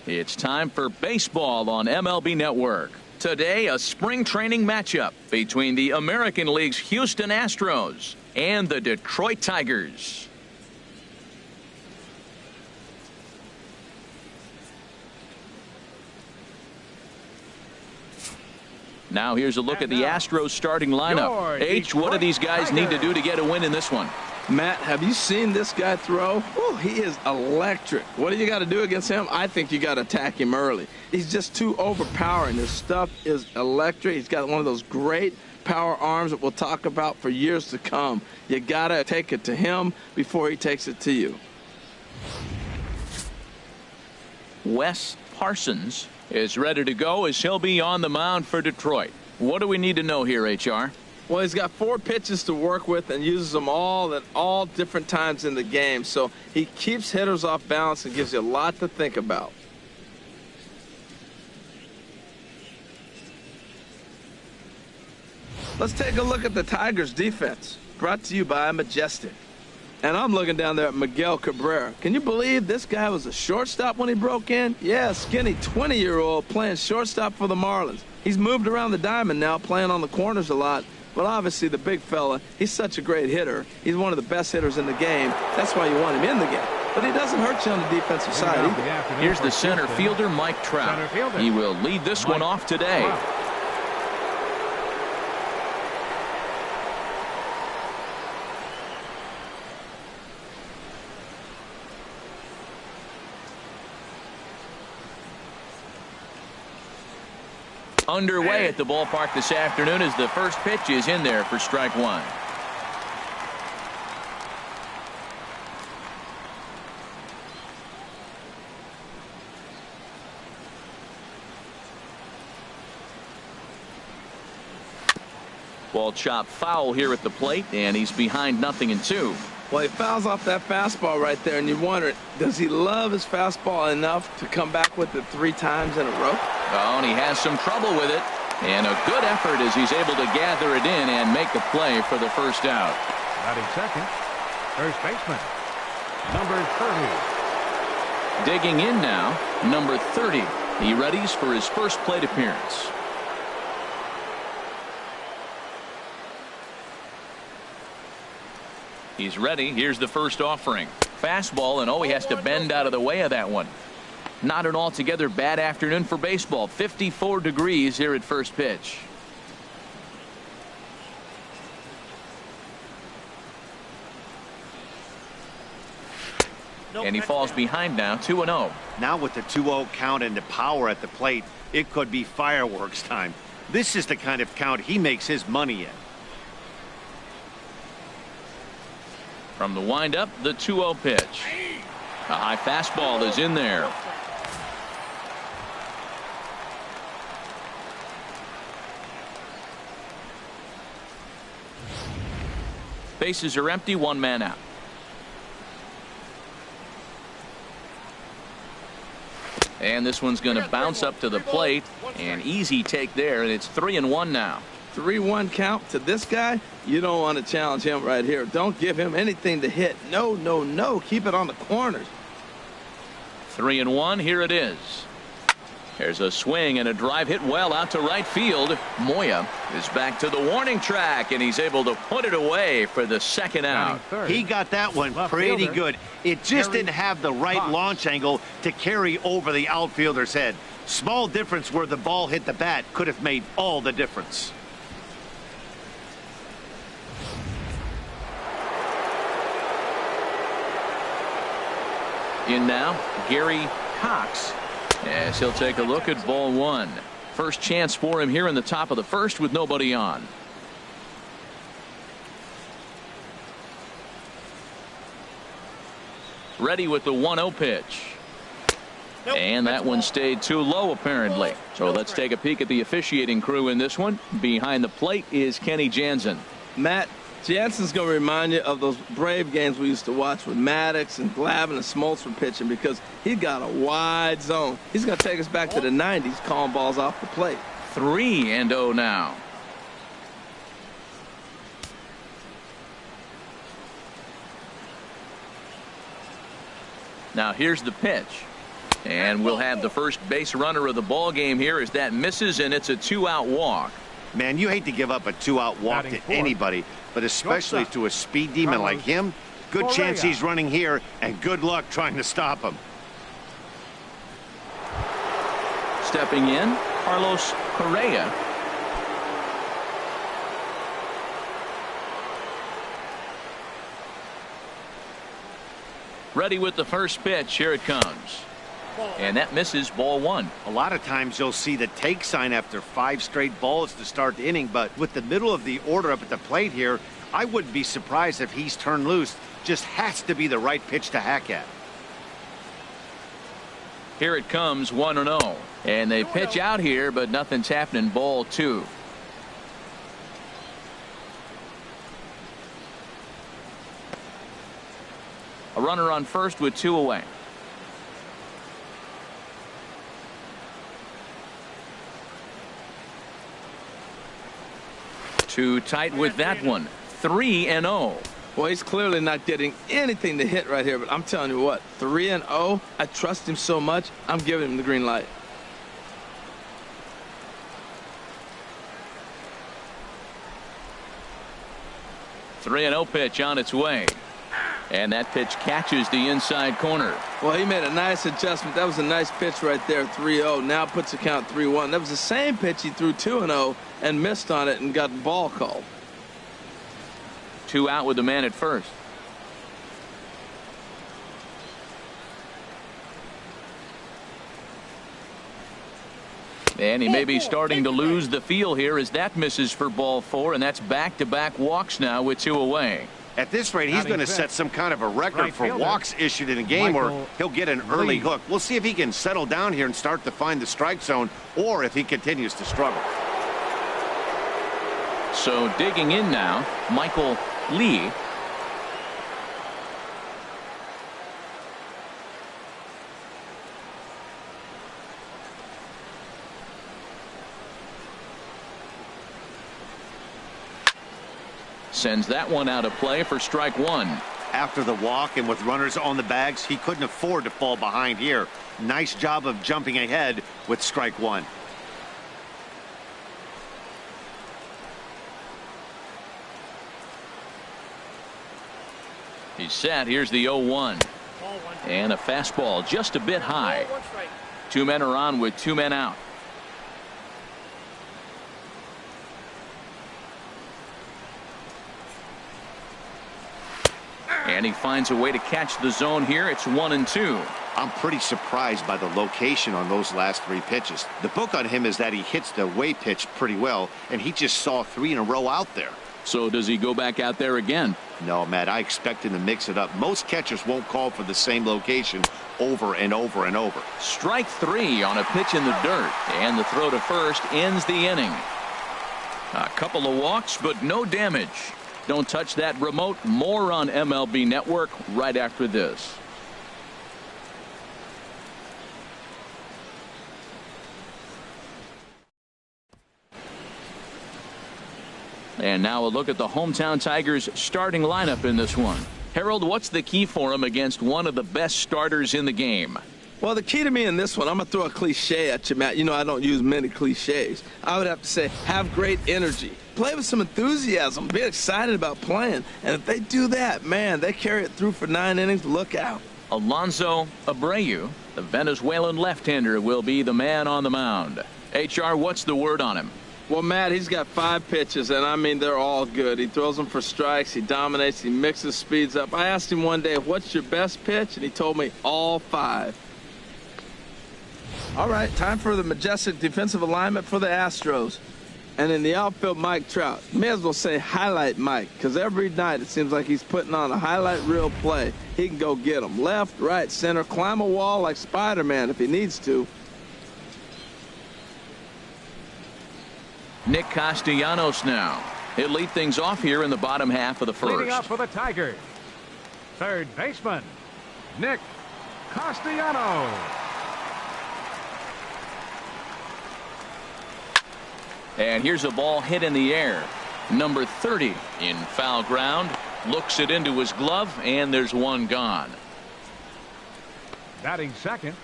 It's time for baseball on MLB Network. Today, a spring training matchup between the American League's Houston Astros and the Detroit Tigers. Now here's a look at the Astros starting lineup. H, what do these guys need to do to get a win in this one? Matt, have you seen this guy throw? Oh, he is electric. What do you got to do against him? I think you got to attack him early. He's just too overpowering. His stuff is electric. He's got one of those great power arms that we'll talk about for years to come. You got to take it to him before he takes it to you. Wes Parsons is ready to go as he'll be on the mound for Detroit. What do we need to know here, HR? Well, he's got 4 pitches to work with and uses them all at all different times in the game. So he keeps hitters off balance and gives you a lot to think about. Let's take a look at the Tigers' defense, brought to you by Majestic. And I'm looking down there at Miguel Cabrera. Can you believe this guy was a shortstop when he broke in? Yeah, skinny 20-year-old playing shortstop for the Marlins. He's moved around the diamond now, playing on the corners a lot. But obviously the big fella, he's such a great hitter. He's one of the best hitters in the game. That's why you want him in the game. But he doesn't hurt you on the defensive side either. Here's the center fielder, Mike Trout. He will lead this one off today. Underway at the ballpark this afternoon as the first pitch is in there for strike one. Ball chopped foul here at the plate, and he's behind 0-2. Well, he fouls off that fastball right there, and you wonder, does he love his fastball enough to come back with it 3 times in a row? Oh, and he has some trouble with it. And a good effort as he's able to gather it in and make the play for the first out. Batting second, first baseman, number 30. Digging in now, number 30. He readies for his first plate appearance. He's ready. Here's the first offering. Fastball, and he has to bend out of the way of that one. Not an altogether bad afternoon for baseball. 54 degrees here at first pitch. And he falls behind now, 2-0. Now with the 2-0 count and the power at the plate, it could be fireworks time. This is the kind of count he makes his money in. From the windup, the 2-0 pitch. A high fastball is in there. Bases are empty, 1 man out. And this one's going to bounce up to the plate. An easy take there, and it's 3-1 now. 3-1 count to this guy. You don't want to challenge him right here. Don't give him anything to hit. No, no, no. Keep it on the corners. 3-1. Here it is. There's a swing and a drive hit well out to right field. Moya is back to the warning track, and he's able to put it away for the second out. He got that one pretty good. It just didn't have the right launch angle to carry over the outfielder's head. Small difference where the ball hit the bat could have made all the difference. In now, Gary Cox, as he'll take a look at ball 1. First chance for him here in the top of the first with nobody on. Ready with the 1-0 pitch. And that one stayed too low apparently. So let's take a peek at the officiating crew in this one. Behind the plate is Kenny Jansen. Matt, Jansen's going to remind you of those Brave games we used to watch with Maddox and Glavine and Smoltz were pitching, because he got a wide zone. He's going to take us back to the 90s, calling balls off the plate. 3-0 now. Now here's the pitch. And we'll have the first base runner of the ball game here as that misses, and it's a 2-out walk. Man, you hate to give up a 2-out walk to anybody, but especially to a speed demon like him. Good chance he's running here, and good luck trying to stop him. Stepping in, Carlos Correa. Ready with the first pitch. Here it comes. And that misses, ball 1. A lot of times you'll see the take sign after 5 straight balls to start the inning, but with the middle of the order up at the plate here, I wouldn't be surprised if he's turned loose. Just has to be the right pitch to hack at. Here it comes, 1-0. And they pitch out here, but nothing's happening, ball 2. A runner on first with 2 away. Too tight with that one. 3-0. Well, he's clearly not getting anything to hit right here, but I'm telling you what, 3-0, I trust him so much, I'm giving him the green light. Three 3-0 pitch on its way. And that pitch catches the inside corner. Well, he made a nice adjustment. That was a nice pitch right there, 3-0. Now puts the count 3-1. That was the same pitch he threw 2-0 and missed on it and got the ball called. 2 out with the man at first. And he may be starting to lose the feel here as that misses for ball 4, and that's back-to-back walks now with 2 away. At this rate, he's going to set some kind of a record for walks issued in a game, or he'll get an early hook. We'll see if he can settle down here and start to find the strike zone, or if he continues to struggle. So digging in now, Michael Lee. Sends that one out of play for strike 1. After the walk and with runners on the bags, he couldn't afford to fall behind here. Nice job of jumping ahead with strike 1. He's set. Here's the 0-1. And a fastball just a bit high. 2 men are on with 2 men out. And he finds a way to catch the zone here. It's 1-2. I'm pretty surprised by the location on those last 3 pitches. The book on him is that he hits the away pitch pretty well, and he just saw 3 in a row out there. So does he go back out there again? No, Matt, I expect him to mix it up. Most catchers won't call for the same location over and over and over. Strike 3 on a pitch in the dirt, and the throw to first ends the inning. A couple of walks, but no damage. Don't touch that remote. More on MLB Network right after this. And now a look at the hometown Tigers starting lineup in this one. Harold, what's the key for him against one of the best starters in the game? Well, the key to me in this one, I'm going to throw a cliche at you, Matt. You know I don't use many cliches. I would have to say have great energy. Play with some enthusiasm. Be excited about playing. And if they do that, man, they carry it through for 9 innings. Look out. Alonso Abreu, the Venezuelan left-hander, will be the man on the mound. HR, what's the word on him? Well, Matt, he's got 5 pitches, and I mean, they're all good. He throws them for strikes. He dominates. He mixes speeds up. I asked him one day, what's your best pitch? And he told me all 5. All right, time for the majestic defensive alignment for the Astros. And in the outfield, Mike Trout. May as well say highlight Mike, because every night it seems like he's putting on a highlight reel play. He can go get them. Left, right, center, climb a wall like Spider-Man if he needs to. Nick Castellanos now. He'll lead things off here in the bottom half of the first. Leading up for the Tigers, third baseman, Nick Castellanos. And here's a ball hit in the air. Number 30 in foul ground. Looks it into his glove, and there's one gone. Batting second,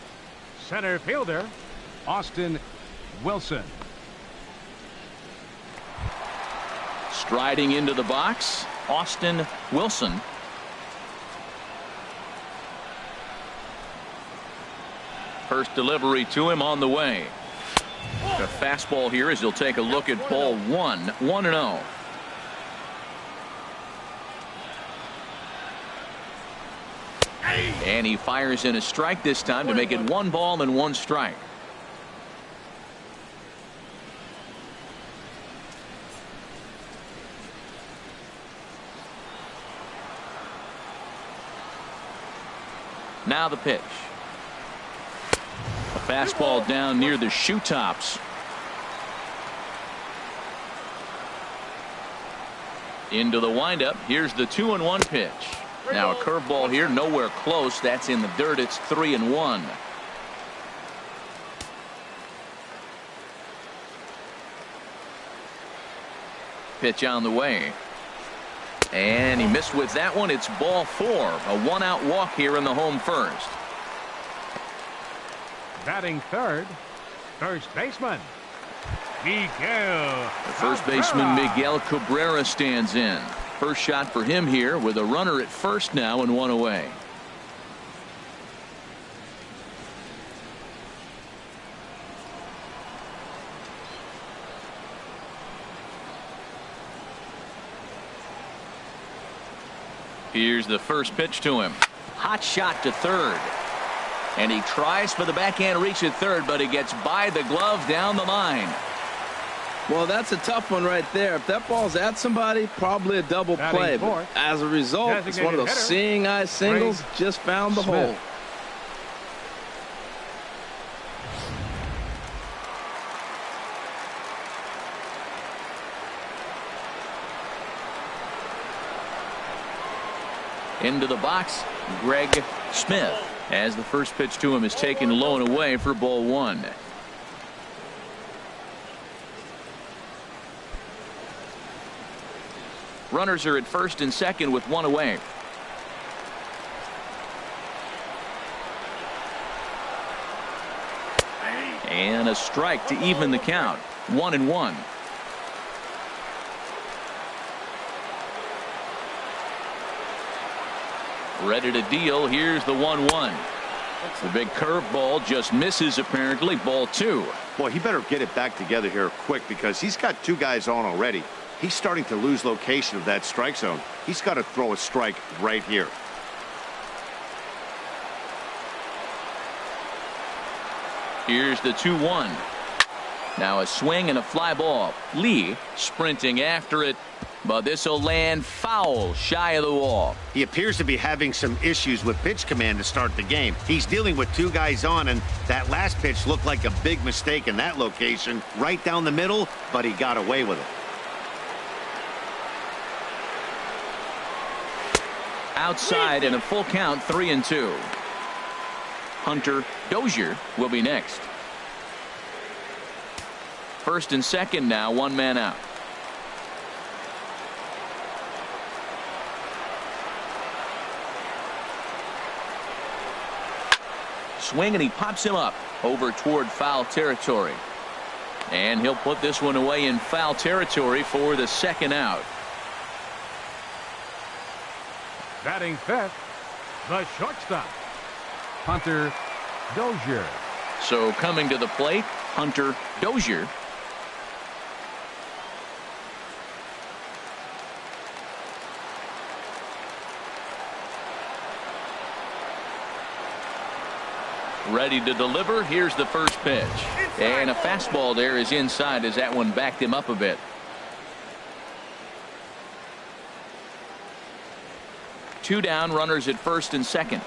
Center fielder, Austin Wilson. Striding into the box, Austin Wilson. First delivery to him on the way. A fastball here as he'll take a look at ball one. 1-0. And he fires in a strike this time to make it 1 ball and 1 strike. Now the pitch. A fastball down near the shoe tops. Into the windup. Here's the 2-1 pitch. Now a curveball here, nowhere close. That's in the dirt. It's 3-1. Pitch on the way. And he missed with that one. It's ball 4. A 1-out walk here in the home first. Batting third, first baseman, Miguel. The first baseman, Miguel Cabrera, stands in. First shot for him here with a runner at first now and 1 away. Here's the first pitch to him. Hot shot to third. And he tries for the backhand reach at third, but he gets by the glove down the line. Well, that's a tough one right there. If that ball's at somebody, probably a double play. But as a result, it's one of those seeing eye singles. Just found the hole. Into the box, Greg Smith, as the first pitch to him is taken low and away for ball 1. Runners are at first and second with 1 away. And a strike to even the count. 1-1. Ready to deal. Here's the 1-1. The big curveball just misses apparently. Ball 2. Boy, he better get it back together here quick because he's got 2 guys on already. He's starting to lose location of that strike zone. He's got to throw a strike right here. Here's the 2-1. Now a swing and a fly ball. Lee sprinting after it, but this will land foul shy of the wall. He appears to be having some issues with pitch command to start the game. He's dealing with 2 guys on, and that last pitch looked like a big mistake in that location. Right down the middle, but he got away with it. Outside and a full count, 3-2. Hunter Dozier will be next. First and second now, 1 man out. Swing and he pops him up over toward foul territory. And he'll put this one away in foul territory for the 2nd out. Batting fifth, the shortstop, Hunter Dozier. So coming to the plate, Hunter Dozier. Ready to deliver. Here's the first pitch. And a fastball there is inside as that one backed him up a bit. Two down, runners at first and second.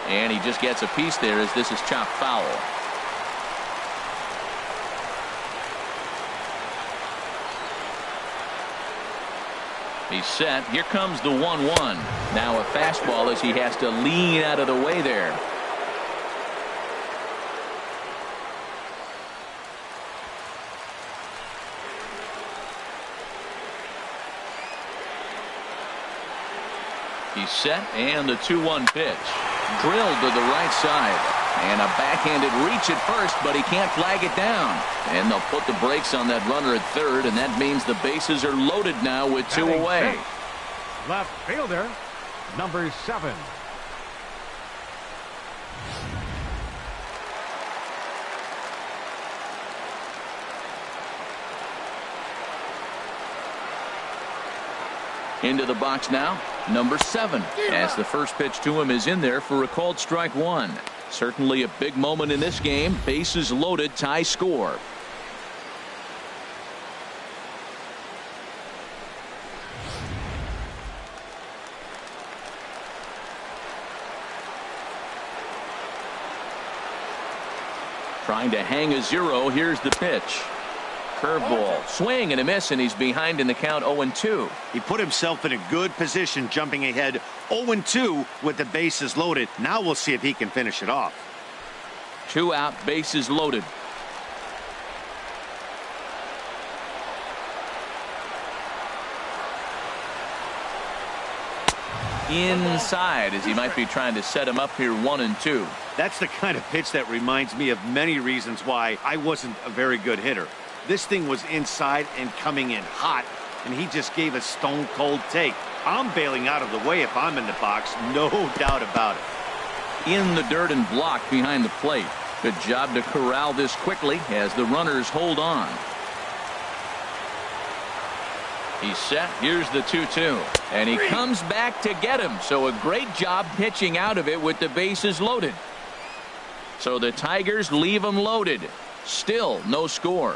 And he just gets a piece there as this is chopped foul. He's set. Here comes the 1-1. Now a fastball as he has to lean out of the way there. He's set, and the 2-1 pitch. Drilled to the right side. And a backhanded reach at first, but he can't flag it down. And they'll put the brakes on that runner at third, and that means the bases are loaded now with 2 away. Left fielder, number 7. Into the box now, number 7, as the first pitch to him is in there for a called strike 1. Certainly a big moment in this game. Bases loaded, tie score. Trying to hang a 0. Here's the pitch. Curveball, swing and a miss, and he's behind in the count 0-2. He put himself in a good position, jumping ahead 0-2 with the bases loaded. Now we'll see if he can finish it off. 2 out, bases loaded. Inside, as he might be trying to set him up here 1-2. That's the kind of pitch that reminds me of many reasons why I wasn't a very good hitter. This thing was inside and coming in hot, and he just gave a stone-cold take. I'm bailing out of the way if I'm in the box, no doubt about it. In the dirt and blocked behind the plate. Good job to corral this quickly as the runners hold on. He's set. Here's the 2-2. And he comes back to get him. So a great job pitching out of it with the bases loaded. So the Tigers leave them loaded. Still no score.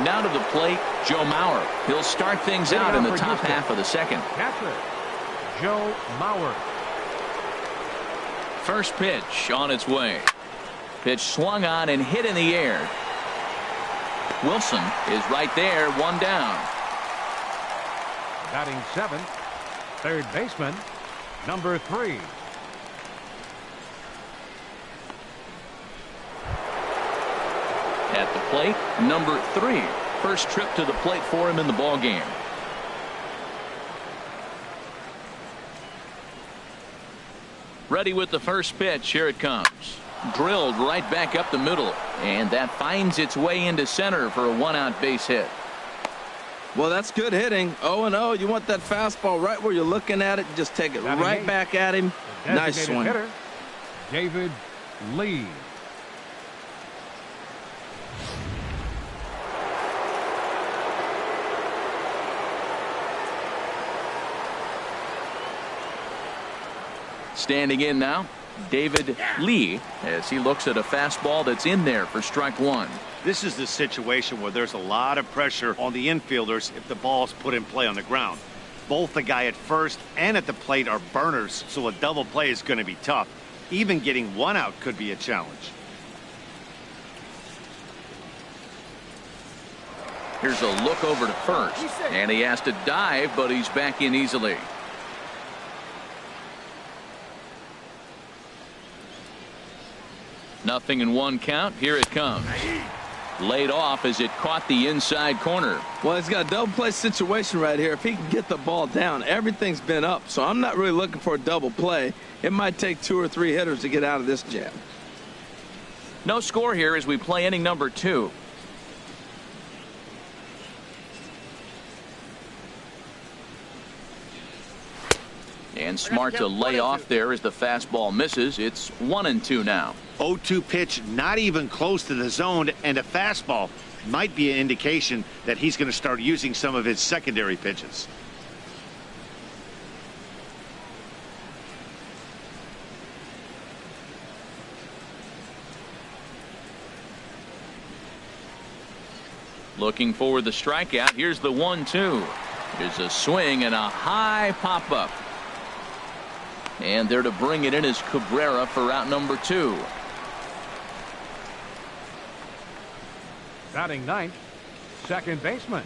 Now to the plate, Joe Mauer. He'll start things out in the top half of the second. Catcher, Joe Mauer. First pitch on its way. Pitch swung on and hit in the air. Wilson is right there, 1 down. Batting 7th, third baseman, number 3. At the plate, number 3. First trip to the plate for him in the ball game. Ready with the first pitch. Here it comes. Drilled right back up the middle, and that finds its way into center for a 1-out base hit. Well, that's good hitting. 0-0. You want that fastball right where you're looking at it. Just take it right back at him. Nice swing. Hitter, David Lee. Standing in now, David Lee, as he looks at a fastball that's in there for strike 1. This is the situation where there's a lot of pressure on the infielders if the ball's put in play on the ground. Both the guy at first and at the plate are burners, so a double play is going to be tough. Even getting 1 out could be a challenge. Here's a look over to first, and he has to dive, but he's back in easily. Nothing in 1 count. Here it comes. Laid off as it caught the inside corner. Well, he's got a double play situation right here. If he can get the ball down, everything's been up. So I'm not really looking for a double play. It might take 2 or 3 hitters to get out of this jam. No score here as we play inning number 2. And smart to lay off there as the fastball misses. It's 1-2 now. 0-2 pitch, not even close to the zone, and a fastball might be an indication that he's going to start using some of his secondary pitches. Looking for the strikeout. Here's the 1-2. There's a swing and a high pop up. And there to bring it in is Cabrera for out number 2. Batting 9th, second baseman,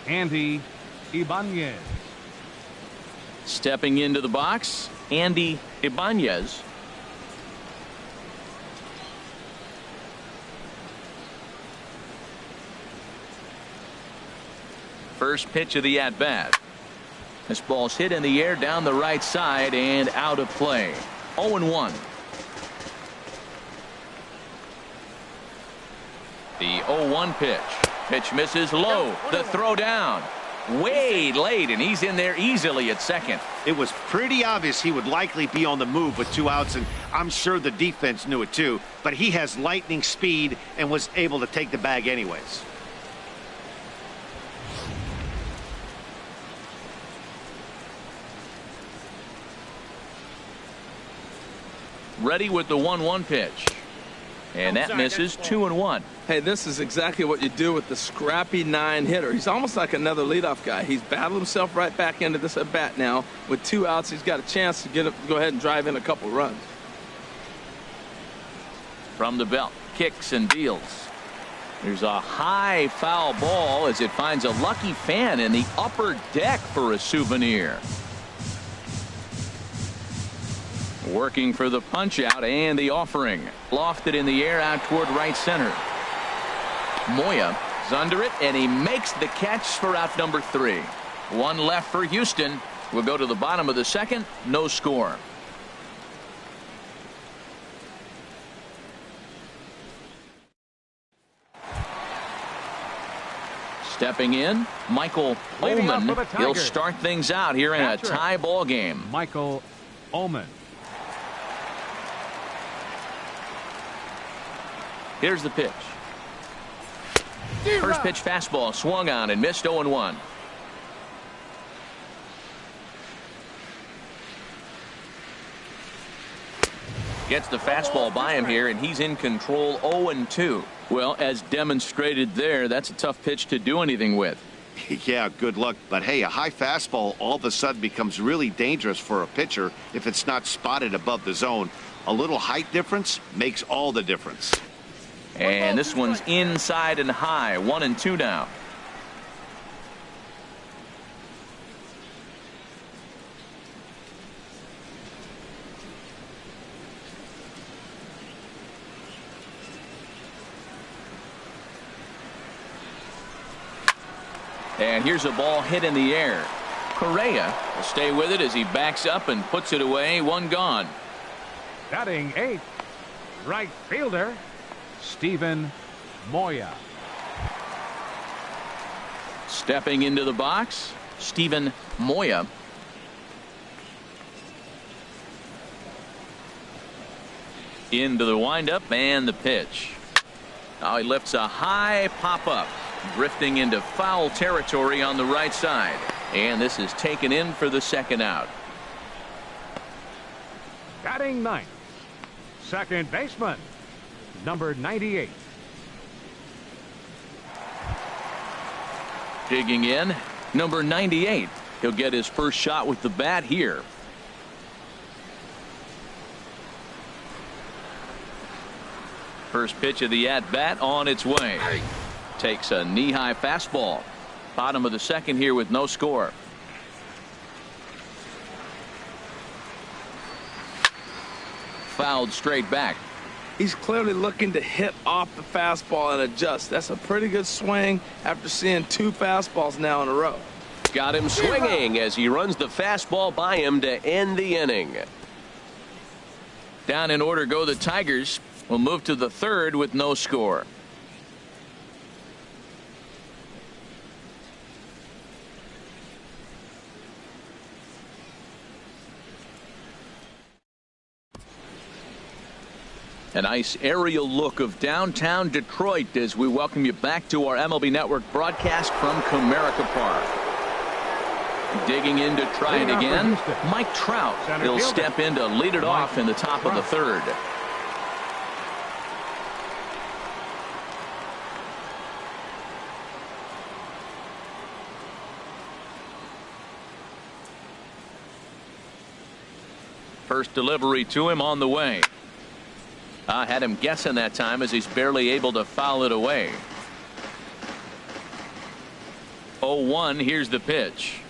Andy Ibanez. Stepping into the box, Andy Ibanez. First pitch of the at-bat. This ball's hit in the air down the right side and out of play. 0-1. The 0-1 pitch. Pitch misses low. The throw down. Way late, and he's in there easily at second. It was pretty obvious he would likely be on the move with 2 outs, and I'm sure the defense knew it too. But he has lightning speed and was able to take the bag anyways. Ready with the 1-1 pitch. And that misses. 2-1. Hey, this is exactly what you do with the scrappy 9 hitter. He's almost like another leadoff guy. He's battled himself right back into this at bat now. With 2 outs, he's got a chance to go ahead and drive in a couple runs. From the belt, kicks and deals. There's a high foul ball as it finds a lucky fan in the upper deck for a souvenir. Working for the punch out and the offering. Lofted in the air out toward right center. Moya is under it, and he makes the catch for out number 3. 1 left for Houston. We'll go to the bottom of the second. No score. Stepping in, Michael Ullman. He'll start things out here in a tie ball game. Michael Ullman. Here's the pitch. First pitch fastball swung on and missed. 0-1. Gets the fastball by him here, and he's in control. 0-2. Well, as demonstrated there, that's a tough pitch to do anything with. Yeah, good luck. But hey, a high fastball all of a sudden becomes really dangerous for a pitcher if it's not spotted above the zone. A little height difference makes all the difference. And this one's inside and high. 1-2 now. And here's a ball hit in the air. Correa will stay with it as he backs up and puts it away. 1 gone. Batting 8th, right fielder Steven Moya. Stepping into the box, Steven Moya. Into the windup and the pitch. Now he lifts a high pop up, drifting into foul territory on the right side. And this is taken in for the second out. Batting 9th, second baseman, number 98. Digging in, number 98. He'll get his first shot with the bat here. First pitch of the at-bat on its way. Takes a knee-high fastball. Bottom of the second here with no score. Fouled straight back. He's clearly looking to hit off the fastball and adjust. That's a pretty good swing after seeing 2 fastballs now in a row. Got him swinging as he runs the fastball by him to end the inning. Down in order go the Tigers. We'll move to the third with no score. A nice aerial look of downtown Detroit as we welcome you back to our MLB Network broadcast from Comerica Park. Digging in to try it again, Mike Trout. He'll step in to lead it off in the top of the third. First delivery to him on the way. I had him guessing that time as he's barely able to foul it away. 0-1. Here's the pitch.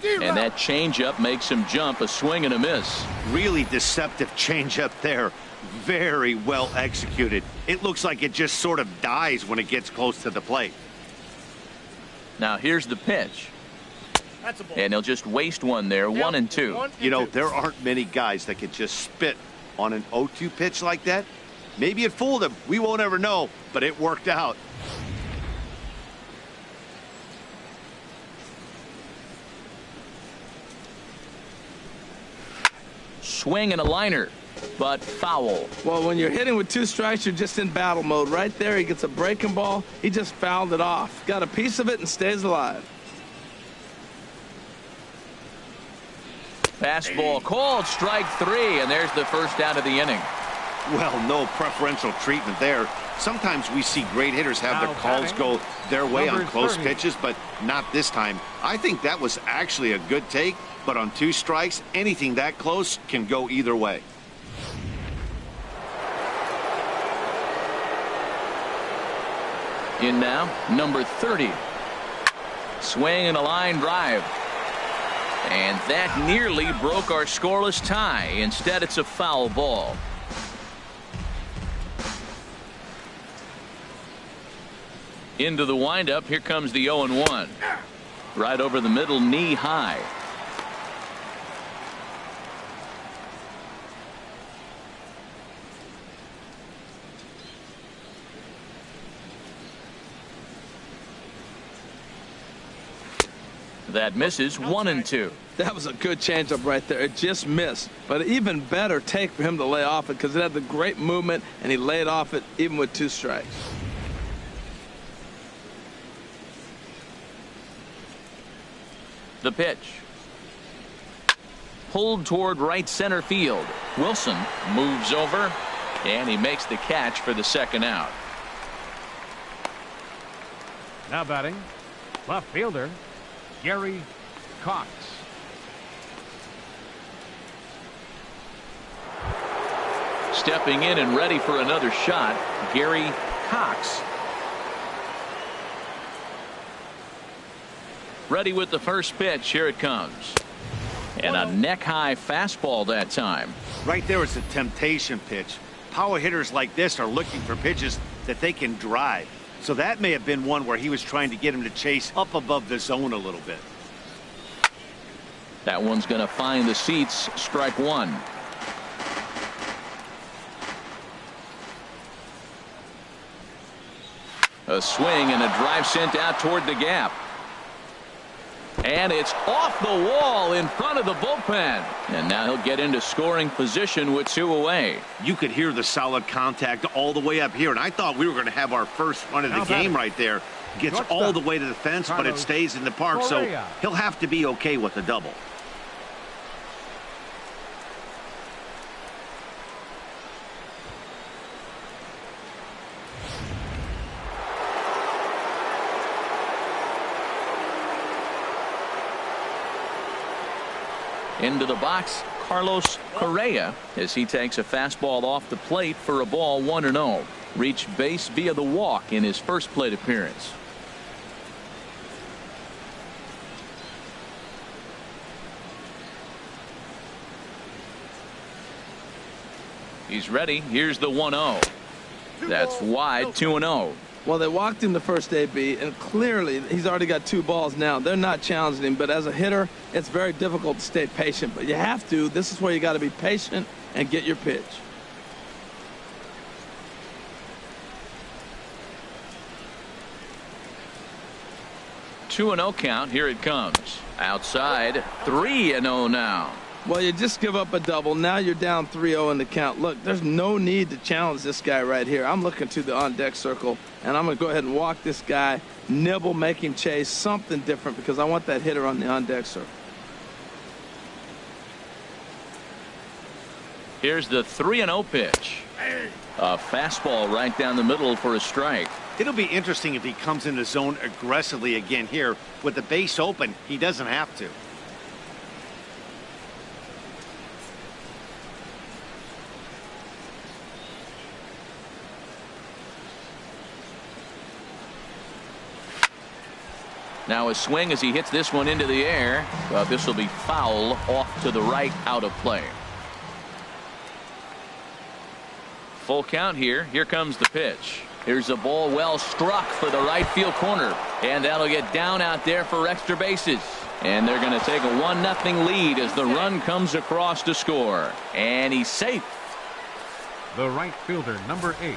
And that changeup makes him jump. A swing and a miss. Really deceptive changeup there. Very well executed. It looks like it just sort of dies when it gets close to the plate. Now here's the pitch. And he'll just waste one there, 1-2. You know, there aren't many guys that can just spit on an 0-2 pitch like that. Maybe it fooled him. We won't ever know, but it worked out. Swing and a liner, but foul. Well, when you're hitting with 2 strikes, you're just in battle mode. Right there, he gets a breaking ball. He just fouled it off. Got a piece of it and stays alive. Fastball called, strike 3, and there's the first out of the inning. Well, no preferential treatment there. Sometimes we see great hitters have their calls go their way on close pitches, but not this time. I think that was actually a good take, but on 2 strikes, anything that close can go either way. In now, number 30. Swing and a line drive. And that nearly broke our scoreless tie. Instead, it's a foul ball. Into the windup. Here comes the 0-1. Right over the middle, knee high. That misses, 1-2. That was a good changeup right there. It just missed. But an even better take for him to lay off it because it had the great movement, and he laid off it even with 2 strikes. The pitch. Pulled toward right center field. Wilson moves over, and he makes the catch for the second out. Now batting, left fielder, Gary Cox. Stepping in and ready for another shot, Gary Cox. Ready with the first pitch. Here it comes. And a neck-high fastball that time. Right there is a temptation pitch. Power hitters like this are looking for pitches that they can drive. So that may have been one where he was trying to get him to chase up above the zone a little bit. That one's going to find the seats. Strike 1. A swing and a drive sent out toward the gap. And it's off the wall in front of the bullpen. And now he'll get into scoring position with 2 away. You could hear the solid contact all the way up here, and I thought we were going to have our first run of the game right there. Gets all the way to the fence, but it stays in the park, so he'll have to be okay with the double. Into the box, Carlos Correa, as he takes a fastball off the plate for a ball, 1-0. Reached base via the walk in his first plate appearance. He's ready. Here's the 1-0. That's wide, 2-0. Well, they walked him the first AB, and clearly he's already got 2 balls now. They're not challenging him, but as a hitter, it's very difficult to stay patient. But you have to. This is where you got to be patient and get your pitch. Two 2-0 count. Here it comes. Outside, 3-0 now. Well, you just give up a double. Now you're down 3-0 in the count. Look, there's no need to challenge this guy right here. I'm looking to the on-deck circle, and I'm going to go ahead and walk this guy, nibble, make him chase, something different, because I want that hitter on the on-deck circle. Here's the 3-0 pitch. A fastball right down the middle for a strike. It'll be interesting if he comes in the zone aggressively again here. With the base open, he doesn't have to. Now a swing as he hits this one into the air. This will be foul, off to the right, out of play. Full count here. Here comes the pitch. Here's a ball well struck for the right field corner. And that'll get down out there for extra bases. And they're going to take a 1-0 lead as the run comes across to score. And he's safe. The right fielder, number 8,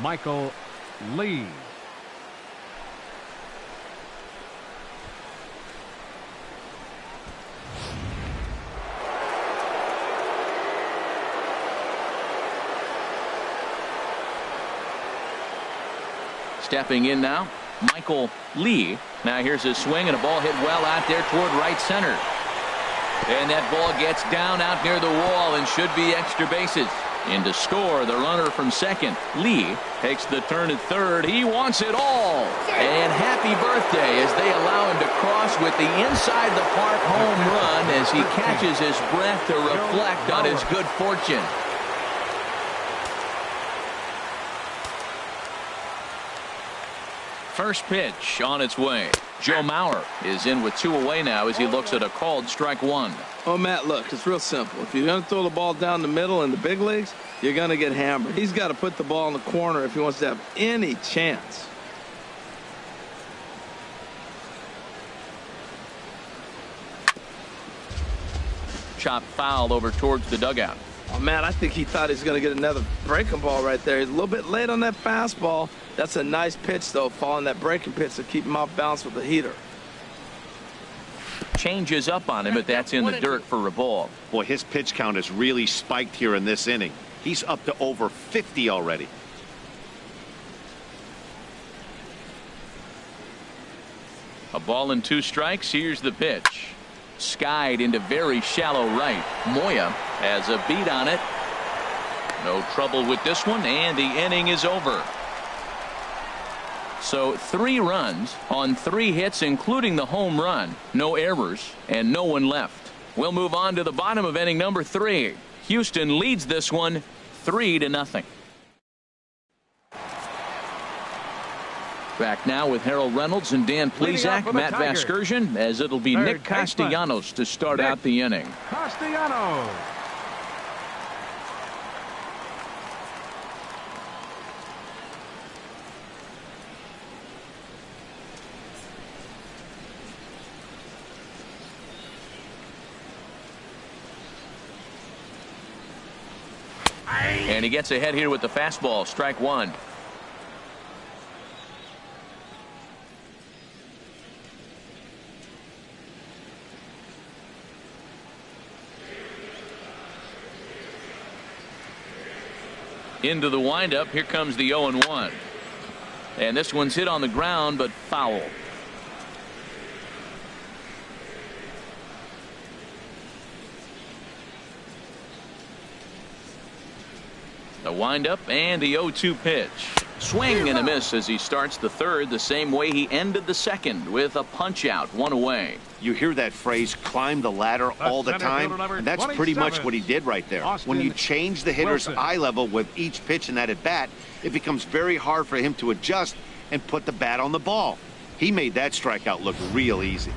Michael Lee. Stepping in now, Michael Lee. Now here's his swing, and a ball hit well out there toward right center. And that ball gets down out near the wall and should be extra bases. In to score, the runner from second. Lee takes the turn at third. He wants it all. And happy birthday as they allow him to cross with the inside the park home run as he catches his breath to reflect on his good fortune. First pitch on its way. Joe Mauer is in with 2 away now as he looks at a called strike 1. Oh, Matt, look, it's real simple. If you're going to throw the ball down the middle in the big leagues, you're going to get hammered. He's got to put the ball in the corner if he wants to have any chance. Chop foul over towards the dugout. Oh, man, I think he thought he was going to get another breaking ball right there. He's a little bit late on that fastball. That's a nice pitch, though, following that breaking pitch to keep him off balance with the heater. Changes up on him, but that's in the dirt for a ball. Boy, his pitch count has really spiked here in this inning. He's up to over 50 already. A ball and 2 strikes. Here's the pitch. Skied into very shallow right. Moya has a beat on it. No trouble with this one, and the inning is over. So 3 runs on 3 hits, including the home run. No errors and no one left. We'll move on to the bottom of inning number 3. Houston leads this one 3-0. Back now with Harold Reynolds and Dan Plesac, Matt Vasgersian, as it'll be Nick Castellanos to start out the inning. Castellanos. And he gets ahead here with the fastball, strike 1. Into the windup. Here comes the 0-1. And this one's hit on the ground, but foul. The windup and the 0-2 pitch. Swing and a miss as he starts the third the same way he ended the second, with a punch out, 1 away. You hear that phrase, climb the ladder, all the time, and that's pretty much what he did right there. When you change the hitter's eye level with each pitch in that at bat, it becomes very hard for him to adjust and put the bat on the ball. He made that strikeout look real easy.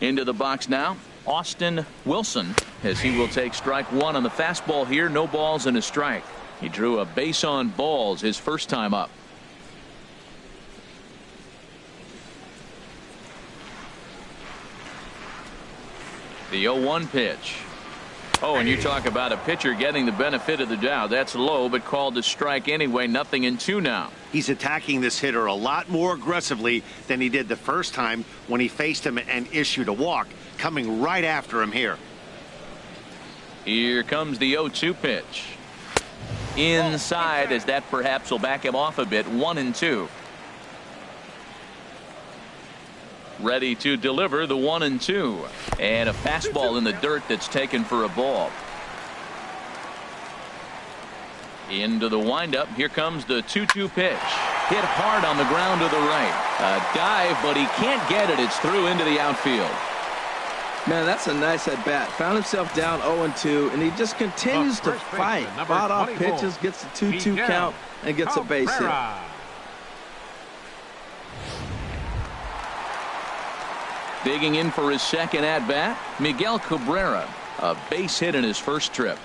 Into the box now, Austin Wilson, as he will take strike 1 on the fastball here. No balls and a strike. He drew a base on balls his first time up. The 0-1 pitch. Oh, and you talk about a pitcher getting the benefit of the doubt. That's low, but called a strike anyway. 0-2 now. He's attacking this hitter a lot more aggressively than he did the first time when he faced him and issued a walk, coming right after him here. Here comes the 0-2 pitch. Inside, as that perhaps will back him off a bit. 1-2. Ready to deliver the 1-2. And a fastball in the dirt that's taken for a ball. Into the windup. Here comes the 2-2 pitch. Hit hard on the ground to the right. A dive, but he can't get it. It's through into the outfield. Man, that's a nice at bat. Found himself down 0-2, and he just continues to fight. Fought off pitches, gets the 2-2 count, and gets a base hit. Digging in for his second at bat, Miguel Cabrera. A base hit in his first trip.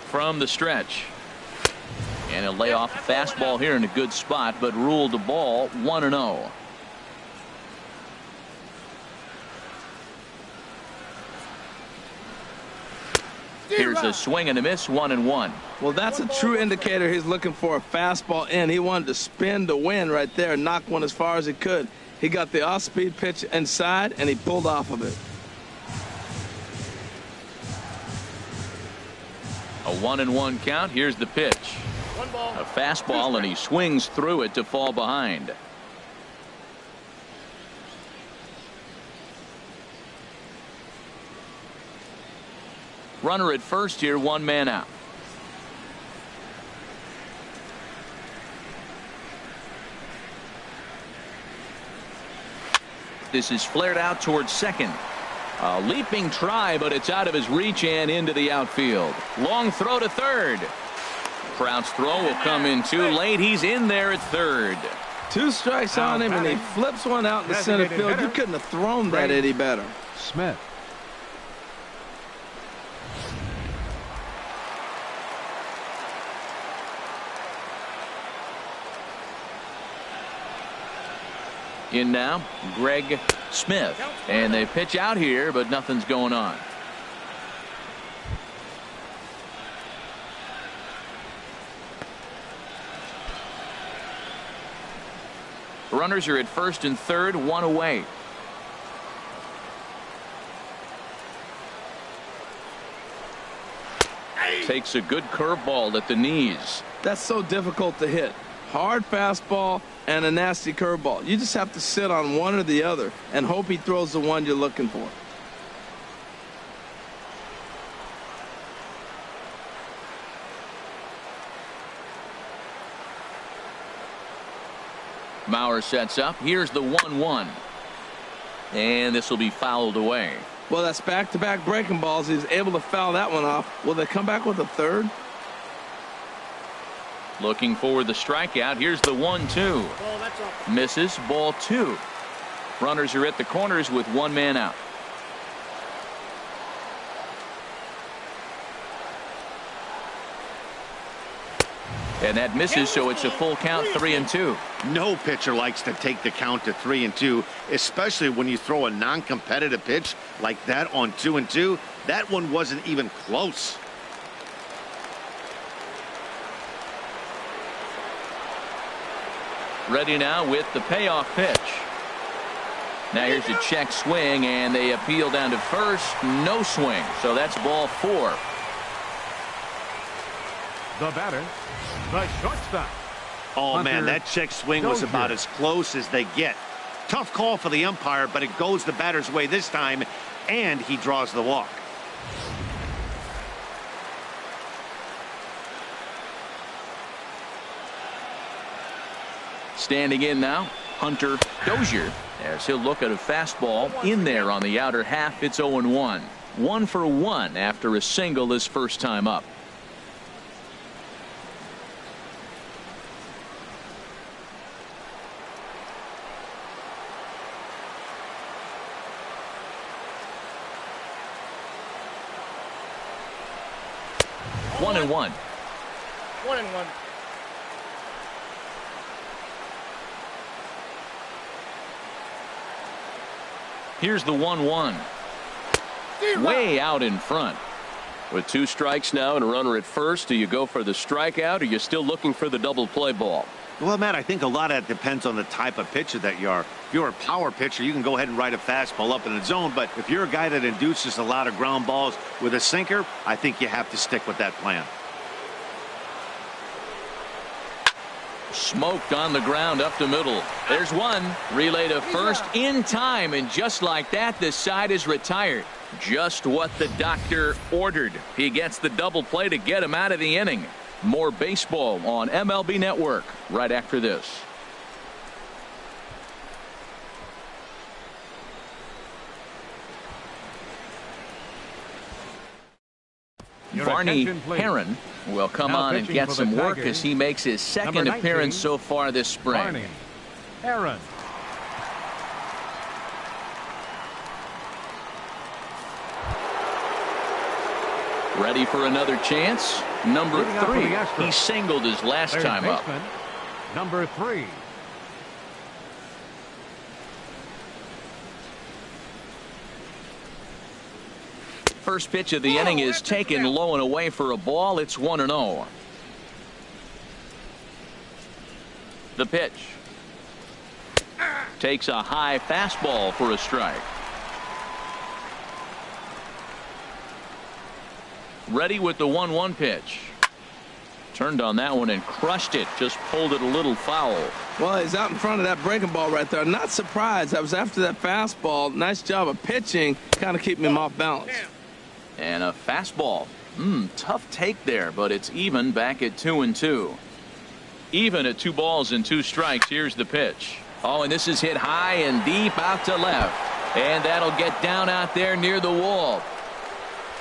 from the stretch. And he'll lay off a fastball here in a good spot, but ruled the ball 1-0. Here's a swing and a miss, 1-1. Well, that's a true indicator he's looking for a fastball in. He wanted to spin to win right there and knock one as far as he could. He got the off-speed pitch inside, and he pulled off of it. A 1-1 count. Here's the pitch. A fastball, and he swings through it to fall behind. Runner at first here, 1 man out. This is flared out towards second. A leaping try, but it's out of his reach and into the outfield. Long throw to third. Trout's throw will come in too late. He's in there at third. 2 strikes on him, and he flips one out in the center field. You couldn't have thrown that any better. Smith. In now, Greg Smith. And they pitch out here, but nothing's going on. Runners are at first and third, 1 away. Takes a good curveball at the knees. That's so difficult to hit. Hard fastball and a nasty curveball. You just have to sit on one or the other and hope he throws the one you're looking for. Mauer sets up. Here's the 1-1. And this will be fouled away. Well, that's back-to-back breaking balls. He was able to foul that one off. Will they come back with a third? Looking for the strikeout. Here's the 1-2. Misses, ball 2. Runners are at the corners with 1 man out. And that misses, so it's a full count, 3-2. No pitcher likes to take the count to 3-2, especially when you throw a non-competitive pitch like that on 2-2. That one wasn't even close. Ready now with the payoff pitch. Now here's a check swing, and they appeal down to first. No swing, so that's ball 4. The batter, the shortstop. Oh, man, that check swing was about as close as they get. Tough call for the umpire, but it goes the batter's way this time, and he draws the walk. Standing in now, Hunter Dozier, as he'll look at a fastball in there on the outer half. It's 0-1. 1 for 1 after a single his first time up. One and one. 1-1. Here's the 1-1. Way out in front. With 2 strikes now and a runner at first, do you go for the strikeout, or are you still looking for the double play ball? Well, Matt, I think a lot of that depends on the type of pitcher that you are. If you're a power pitcher, you can go ahead and ride a fastball up in the zone. But if you're a guy that induces a lot of ground balls with a sinker, I think you have to stick with that plan. Smoked on the ground up the middle. There's one. Relay to first in time, and just like that, the side is retired. Just what the doctor ordered. He gets the double play to get him out of the inning. More baseball on MLB Network right after this. Barney Heron will come on and get some work as he makes his second appearance so far this spring. Barney Heron. Ready for another chance? Number Leading off for 3. the Astros. He singled his last Third time up. baseman, number 3. First pitch of the inning is taken low and away for a ball. It's 1-0. The pitch. Takes a high fastball for a strike. Ready with the 1-1 pitch. Turned on that one and crushed it. Just pulled it a little foul. Well, he's out in front of that breaking ball right there. Not surprised. I was after that fastball. Nice job of pitching. Kind of keeping him off balance. And a fastball. Tough take there, but it's even back at 2-2. Even at 2 balls and 2 strikes. Here's the pitch. Oh, and this is hit high and deep out to left. And that'll get down out there near the wall.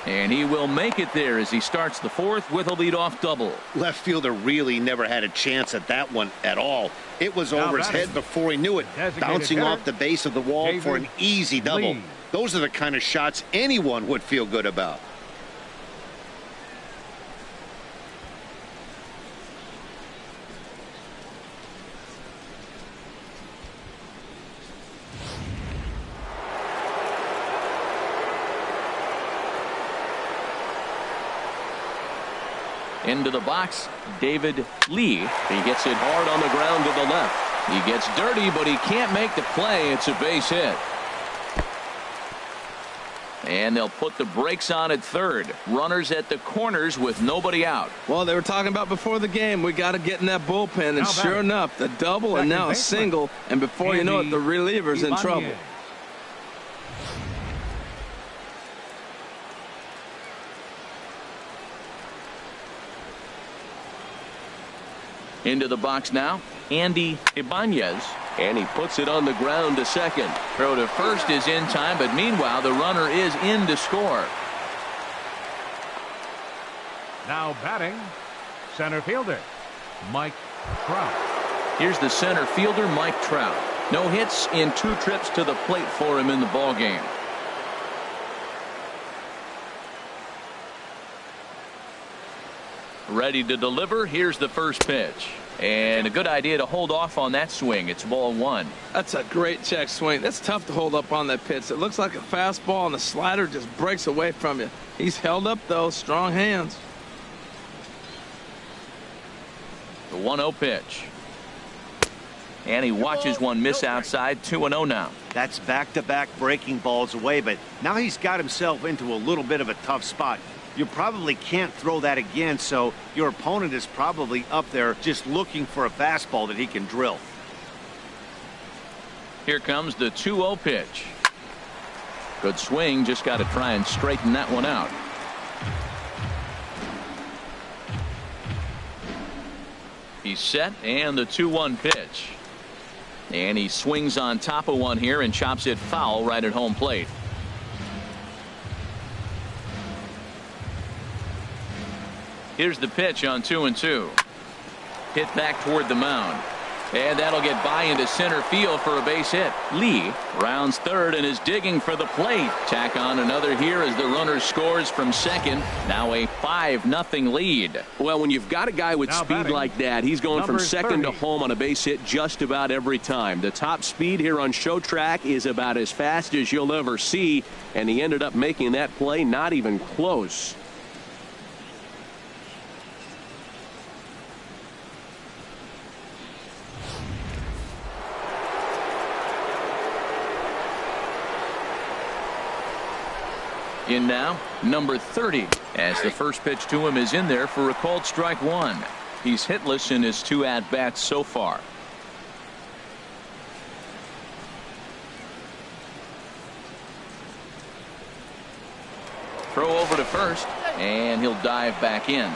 And he will make it there as he starts the 4th with a leadoff double. Left fielder really never had a chance at that one at all. It was over his head before he knew it, bouncing off the base of the wall for an easy double. Those are the kind of shots anyone would feel good about. Into the box, David Lee. He gets it hard on the ground to the left. He gets dirty, but he can't make the play. It's a base hit. And they'll put the brakes on at third. Runners at the corners with nobody out. Well, they were talking about before the game, we got to get in that bullpen. And sure enough, the double and now a single. And before you know it, the reliever's in trouble. Into the box now, Andy Ibanez. And he puts it on the ground to second. Throw to first is in time, but meanwhile the runner is in to score. Now batting, center fielder, Mike Trout. Here's the center fielder, Mike Trout. No hits in 2 trips to the plate for him in the ballgame. Ready to deliver. Here's the first pitch. And a good idea to hold off on that swing. It's ball 1. That's a great check swing. That's tough to hold up on that pitch. It looks like a fastball, and the slider just breaks away from you. He's held up, though. Strong hands. The 1-0 pitch. And he watches one miss outside. 2-0 now. That's back-to-back breaking balls away, but now he's got himself into a little bit of a tough spot. You probably can't throw that again, so your opponent is probably up there just looking for a fastball that he can drill. Here comes the 2-0 pitch. Good swing. Just got to try and straighten that one out. He's set, and the 2-1 pitch. And he swings on top of one here and chops it foul right at home plate. Here's the pitch on 2-2. Hit back toward the mound. And that'll get by into center field for a base hit. Lee rounds third and is digging for the plate. Tack on another here as the runner scores from second. Now a 5-0 lead. Well, when you've got a guy with speed like that, he's going from second to home on a base hit just about every time. The top speed here on show track is about as fast as you'll ever see, and he ended up making that play not even close. In now, number 30, as the first pitch to him is in there for a called strike 1. He's hitless in his 2 at-bats so far. Throw over to first, and he'll dive back in.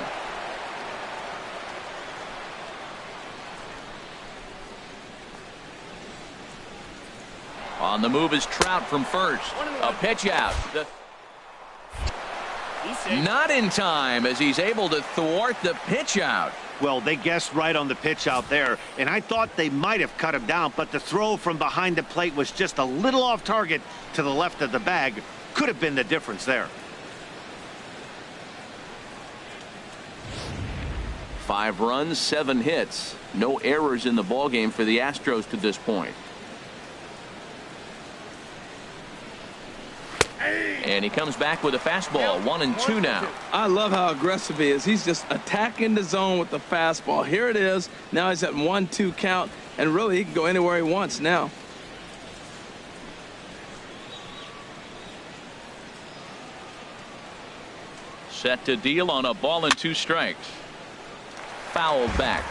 On the move is Trout from first. A pitch out. Not in time as he's able to thwart the pitch out. Well, they guessed right on the pitch out there, and I thought they might have cut him down, but the throw from behind the plate was just a little off target to the left of the bag. Could have been the difference there. 5 runs, 7 hits. No errors in the ballgame for the Astros to this point. And he comes back with a fastball. 1-2 now. I love how aggressive he is. He's just attacking the zone with the fastball. Here it is. Now he's at 1-2 count, and really he can go anywhere he wants now. Set to deal on a ball and 2 strikes. Foul back.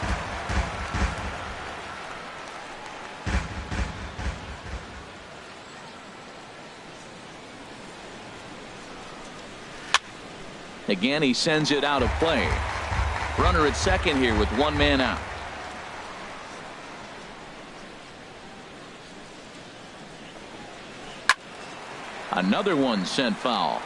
Again, he sends it out of play. Runner at second here with 1 man out. Another one sent foul.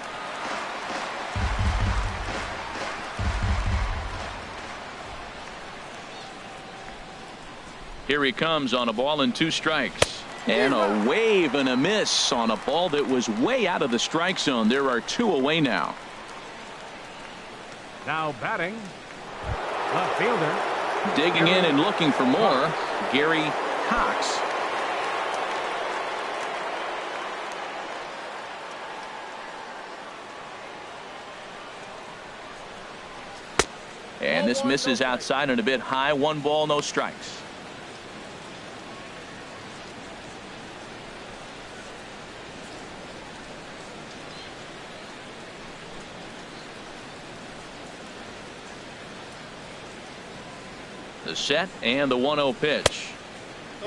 Here he comes on a ball and 2 strikes. And a wave and a miss on a ball that was way out of the strike zone. There are 2 away now. Now batting, left fielder. Digging in and looking for more, Gary Cox. And this misses outside and a bit high. 1 ball, no strikes. The set and the 1-0 pitch.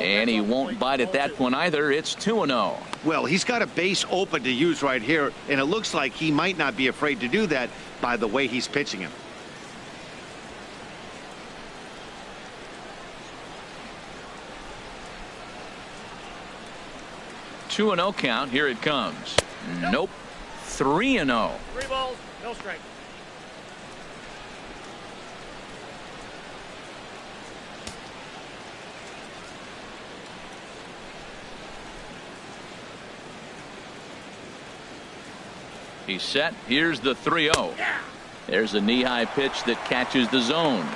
And he won't bite at that one either. It's 2-0. Well, he's got a base open to use right here, and it looks like he might not be afraid to do that by the way he's pitching him. Two 2-0 count. Here it comes. Nope. 3-0. 3 balls, no strike. He's set. Here's the 3-0. There's a knee-high pitch that catches the zone.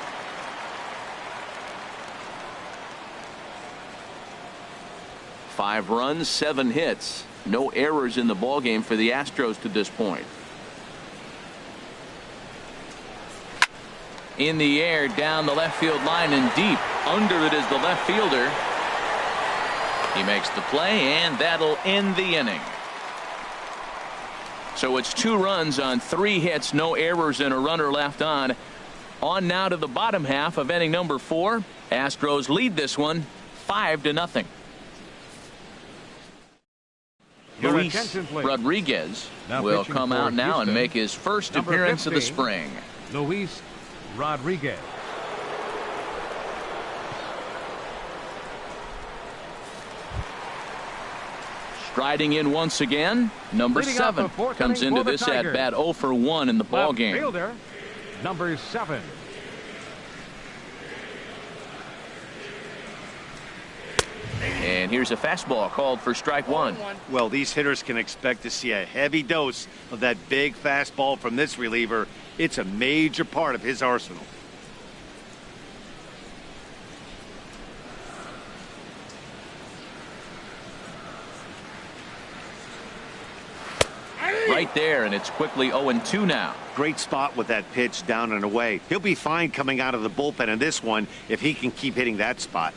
Five runs, 7 hits. No errors in the ballgame for the Astros to this point. In the air, down the left field line and deep. Under it is the left fielder. He makes the play, and that'll end the inning. So it's 2 runs on 3 hits, no errors, and a runner left on. On now to the bottom half of inning number 4. Astros lead this one 5-0. Luis Rodriguez will come out now and make his first appearance of the spring. Luis Rodriguez. Striding in once again, number 7 comes into this at bat 0 for 1 in the ball game. Fielder, number 7. And here's a fastball called for strike 1. Well, these hitters can expect to see a heavy dose of that big fastball from this reliever. It's a major part of his arsenal. Right there, and it's quickly 0-2 now. Great spot with that pitch down and away. He'll be fine coming out of the bullpen in this one if he can keep hitting that spot.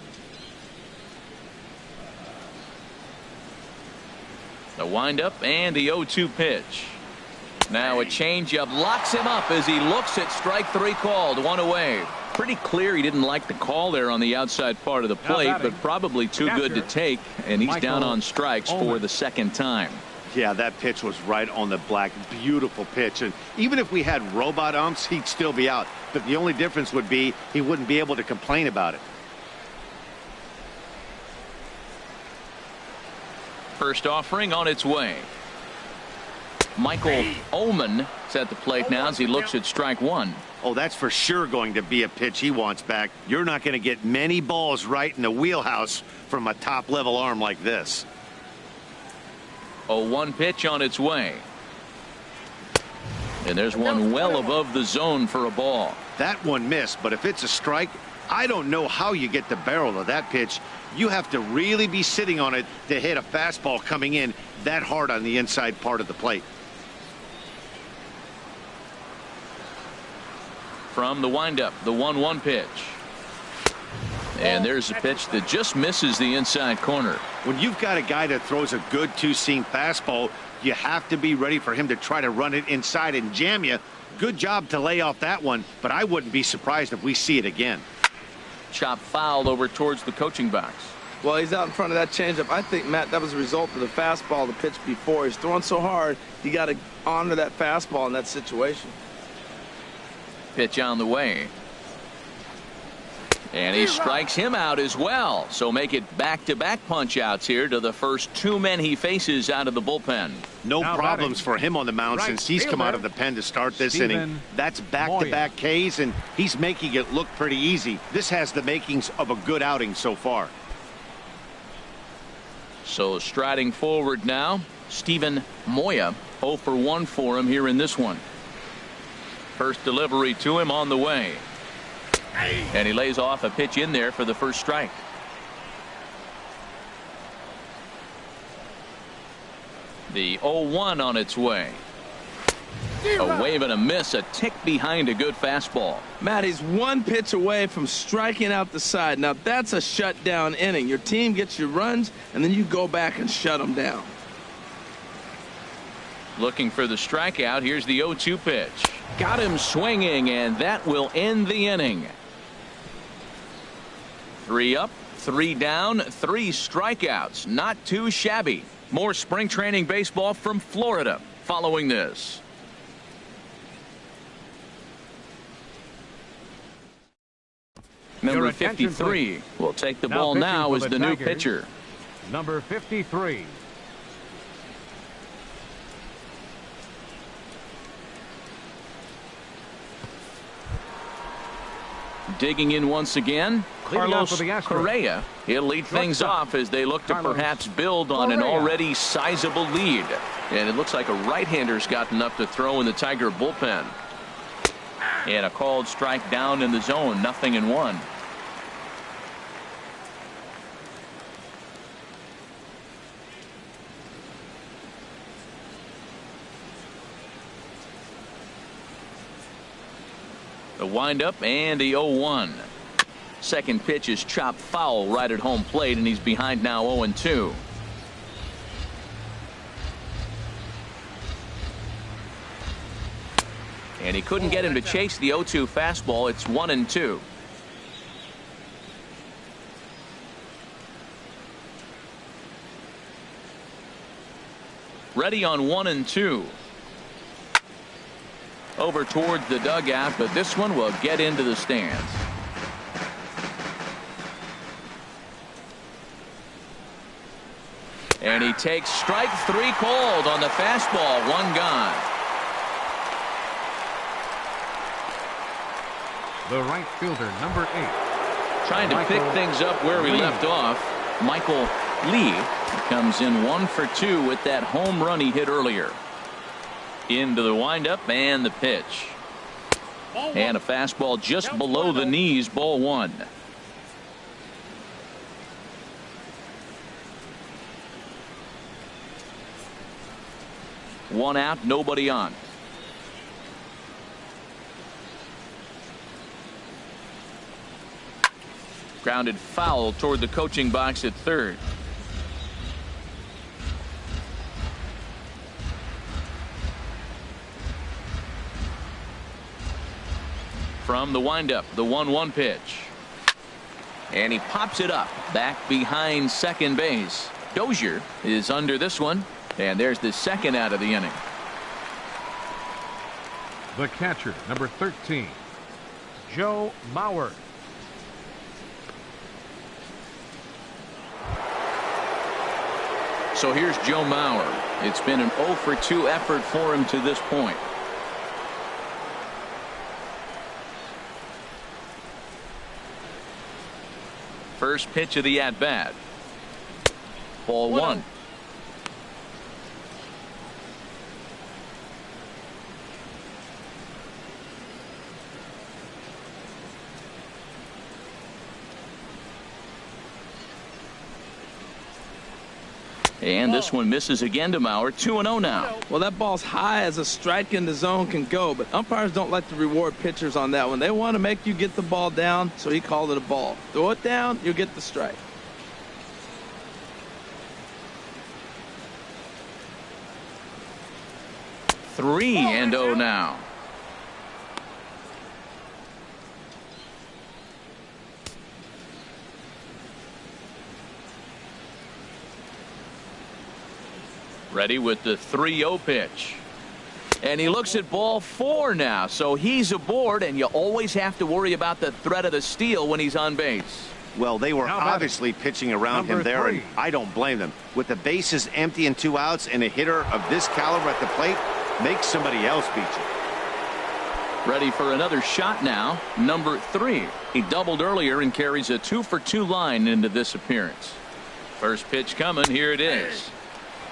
The windup and the 0-2 pitch. Now a changeup locks him up as he looks at strike 3 called. 1 away. Pretty clear he didn't like the call there on the outside part of the plate, but probably too good to take, and he's down on strikes for the second time. Yeah, that pitch was right on the black. Beautiful pitch. And even if we had robot umps, he'd still be out. But the only difference would be he wouldn't be able to complain about it. First offering on its way. Michael Oman is at the plate now as he looks at strike 1. Oh, that's for sure going to be a pitch he wants back. You're not going to get many balls right in the wheelhouse from a top-level arm like this. 0-1 pitch on its way. And there's one well above the zone for a ball. That one missed, but if it's a strike, I don't know how you get the barrel of that pitch. You have to really be sitting on it to hit a fastball coming in that hard on the inside part of the plate. From the windup, the 1-1 pitch. And there's a pitch that just misses the inside corner. When you've got a guy that throws a good two-seam fastball, you have to be ready for him to try to run it inside and jam you. Good job to lay off that one, but I wouldn't be surprised if we see it again. Chop foul over towards the coaching box. Well, he's out in front of that changeup. I think, Matt, that was a result of the fastball, the pitch before. He's throwing so hard, you got to honor that fastball in that situation. Pitch on the way. And he strikes him out as well. So make it back-to-back punch-outs here to the first two men he faces out of the bullpen. No problems for him on the mound since he's come out of the pen to start this inning. That's back-to-back Ks, and he's making it look pretty easy. This has the makings of a good outing so far. So striding forward now, Steven Moya. 0 for 1 for him here in this one. First delivery to him on the way. And he lays off a pitch in there for the first strike. The 0-1 on its way. A wave and a miss, a tick behind a good fastball. Matt, he's one pitch away from striking out the side. Now that's a shutdown inning. Your team gets your runs, and then you go back and shut them down. Looking for the strikeout. Here's the 0-2 pitch. Got him swinging, and that will end the inning. 3 up, 3 down, 3 strikeouts. Not too shabby. More spring training baseball from Florida following this. Number 53 will take the ball now as the new pitcher. Number 53. Digging in once again, Carlos Correa. He'll lead things off as they look to perhaps build on an already sizable lead. And it looks like a right-hander's gotten up to throw in the Tiger bullpen. And a called strike down in the zone, 0-1. The windup and the 0-1. Second pitch is chopped foul right at home plate, and he's behind now 0-2. And he couldn't get him to chase the 0-2 fastball. It's 1-2. Ready on 1-2. Over towards the dugout, but this one will get into the stands. And he takes strike 3 called on the fastball. 1 gone. The right fielder, number 8. Trying to pick things up where we left off. Michael Lee comes in 1 for 2 with that home run he hit earlier. Into the windup and the pitch. And a fastball just below the knees, ball 1. One out, nobody on. Grounded foul toward the coaching box at third. From the windup, the 1-1 pitch. And he pops it up back behind second base. Dozier is under this one, and there's the second out of the inning. The catcher, number 13, Joe Mauer. So here's Joe Mauer. It's been an 0 for 2 effort for him to this point. First pitch of the at-bat. Ball 1. And this one misses again to Mauer. 2-0 now. Well, that ball's high as a strike in the zone can go, but umpires don't like to reward pitchers on that one. They want to make you get the ball down, so he called it a ball. Throw it down, you'll get the strike. Three and 0 now. Ready with the 3-0 pitch. And he looks at ball 4 now. So he's aboard, and you always have to worry about the threat of the steal when he's on base. Well, they were obviously pitching around him there, and I don't blame them. With the bases empty and 2 outs and a hitter of this caliber at the plate, make somebody else beat you. Ready for another shot now. Number 3. He doubled earlier and carries a 2-for-2 line into this appearance. First pitch coming. Here it is.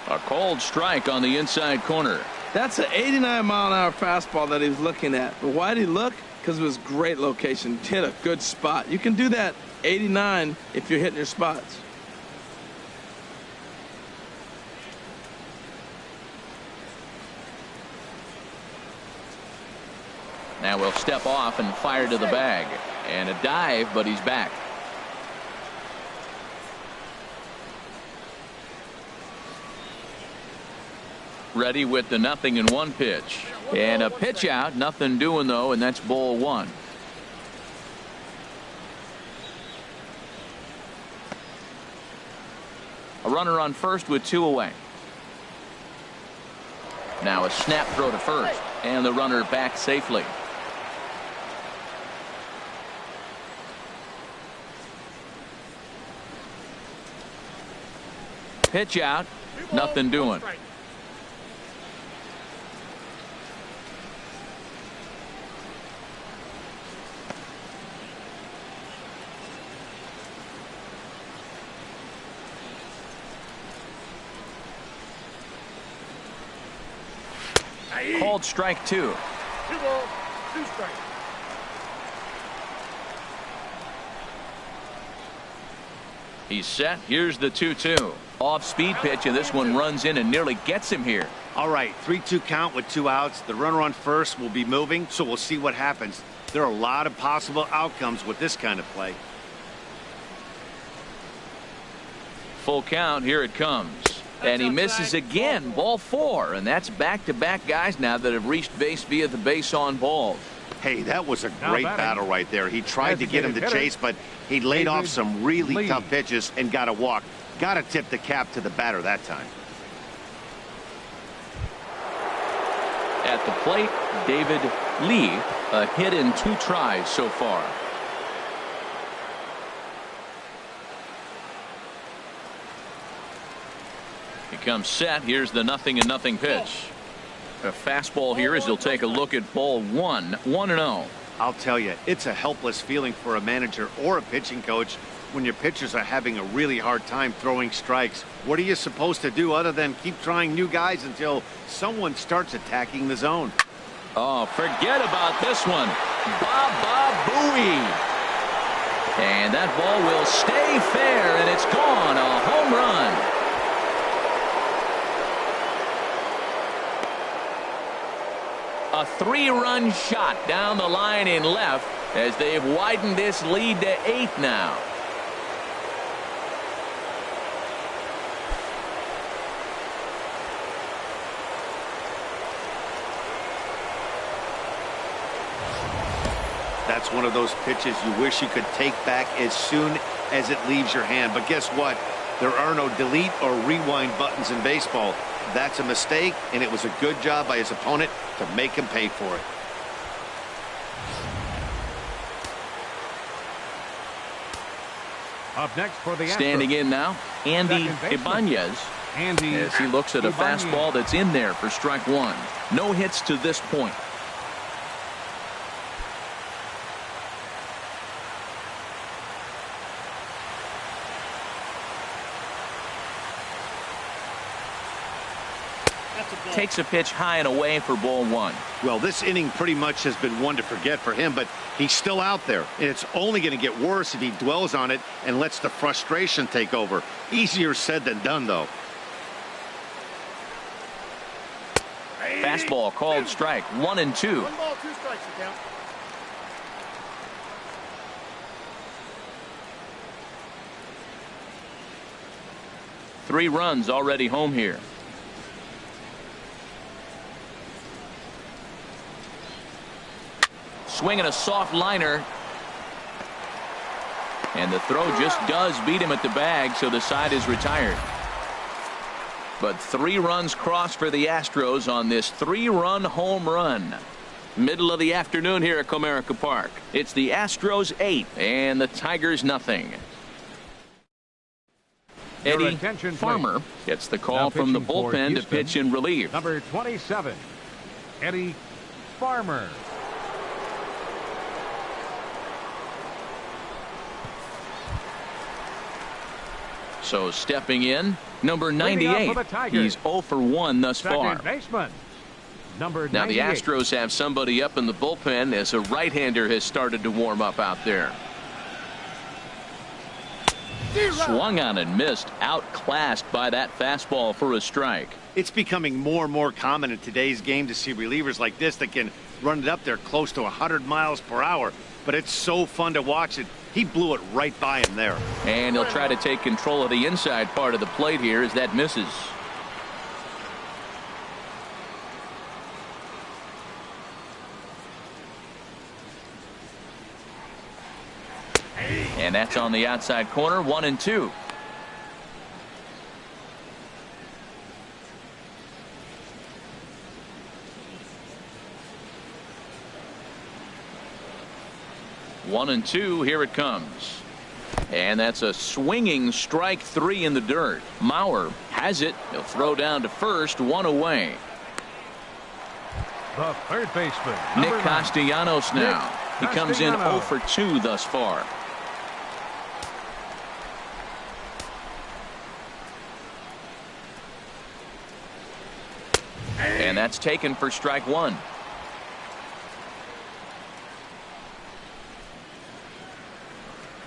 A cold strike on the inside corner. That's an 89-mile-an-hour fastball that he was looking at. But why did he look? Because it was great location. Hit a good spot. You can do that 89 if you're hitting your spots. Now we'll step off and fire to the bag. And a dive, but he's back. Ready with the 0-1 pitch. And a pitch out. Nothing doing, though, and that's ball 1. A runner on first with 2 away. Now a snap throw to first. And the runner back safely. Pitch out. Nothing doing. Called strike 2. 2 balls, 2 strikes. He's set. Here's the 2-2. Off-speed pitch, and this one runs in and nearly gets him here. All right, 3-2 count with 2 outs. The runner on first will be moving, so we'll see what happens. There are a lot of possible outcomes with this kind of play. Full count. Here it comes. And he misses again. Ball 4. And that's back-to-back guys now that have reached base via the base on balls. Hey, that was a great battle right there. He tried to get him to chase, but he laid off some really tough pitches and got a walk. Got to tip the cap to the batter that time. At the plate, David Lee, a hit in 2 tries so far. He comes set. Here's the 0-0 pitch. A fastball here as he'll take a look at ball 1. 1-0. I'll tell you, it's a helpless feeling for a manager or a pitching coach when your pitchers are having a really hard time throwing strikes. What are you supposed to do other than keep trying new guys until someone starts attacking the zone? Oh, forget about this one. Baba Booey. And that ball will stay fair, and it's gone. A home run. A 3-run shot down the line in left as they've widened this lead to 8 now. That's one of those pitches you wish you could take back as soon as it leaves your hand. But guess what? There are no delete or rewind buttons in baseball. That's a mistake, and it was a good job by his opponent to make him pay for it. Up next for the Astros. Standing in now, Andy Ibanez. As he looks at a fastball that's in there for strike 1. No hits to this point. Takes a pitch high and away for ball 1. Well, this inning pretty much has been one to forget for him, but he's still out there, and it's only going to get worse if he dwells on it and lets the frustration take over. Easier said than done, though. Fastball called strike. 1-2. 1 ball, 2 strikes to count. Three runs already home here. Swinging a soft liner. And the throw just does beat him at the bag, so the side is retired. But 3 runs crossed for the Astros on this 3-run home run. Middle of the afternoon here at Comerica Park. It's the Astros 8 and the Tigers nothing. Eddie Farmer gets the call from the bullpen to pitch in relief. Number 27, Eddie Farmer. So stepping in, number 98. He's 0 for 1 thus far. Second baseman, number 98. Now the Astros have somebody up in the bullpen as a right-hander has started to warm up out there. Swung on and missed, outclassed by that fastball for a strike. It's becoming more and more common in today's game to see relievers like this that can run it up there close to 100 miles per hour. But it's so fun to watch it. He blew it right by him there. And he'll try to take control of the inside part of the plate here as that misses. And that's on the outside corner. 1-2. One and two. Here it comes. And that's a swinging strike 3 in the dirt. Mauer has it. He'll throw down to first. 1 away. The third baseman, Nick 9. Castellanos now. He comes in 0 for 2 thus far. And that's taken for strike 1.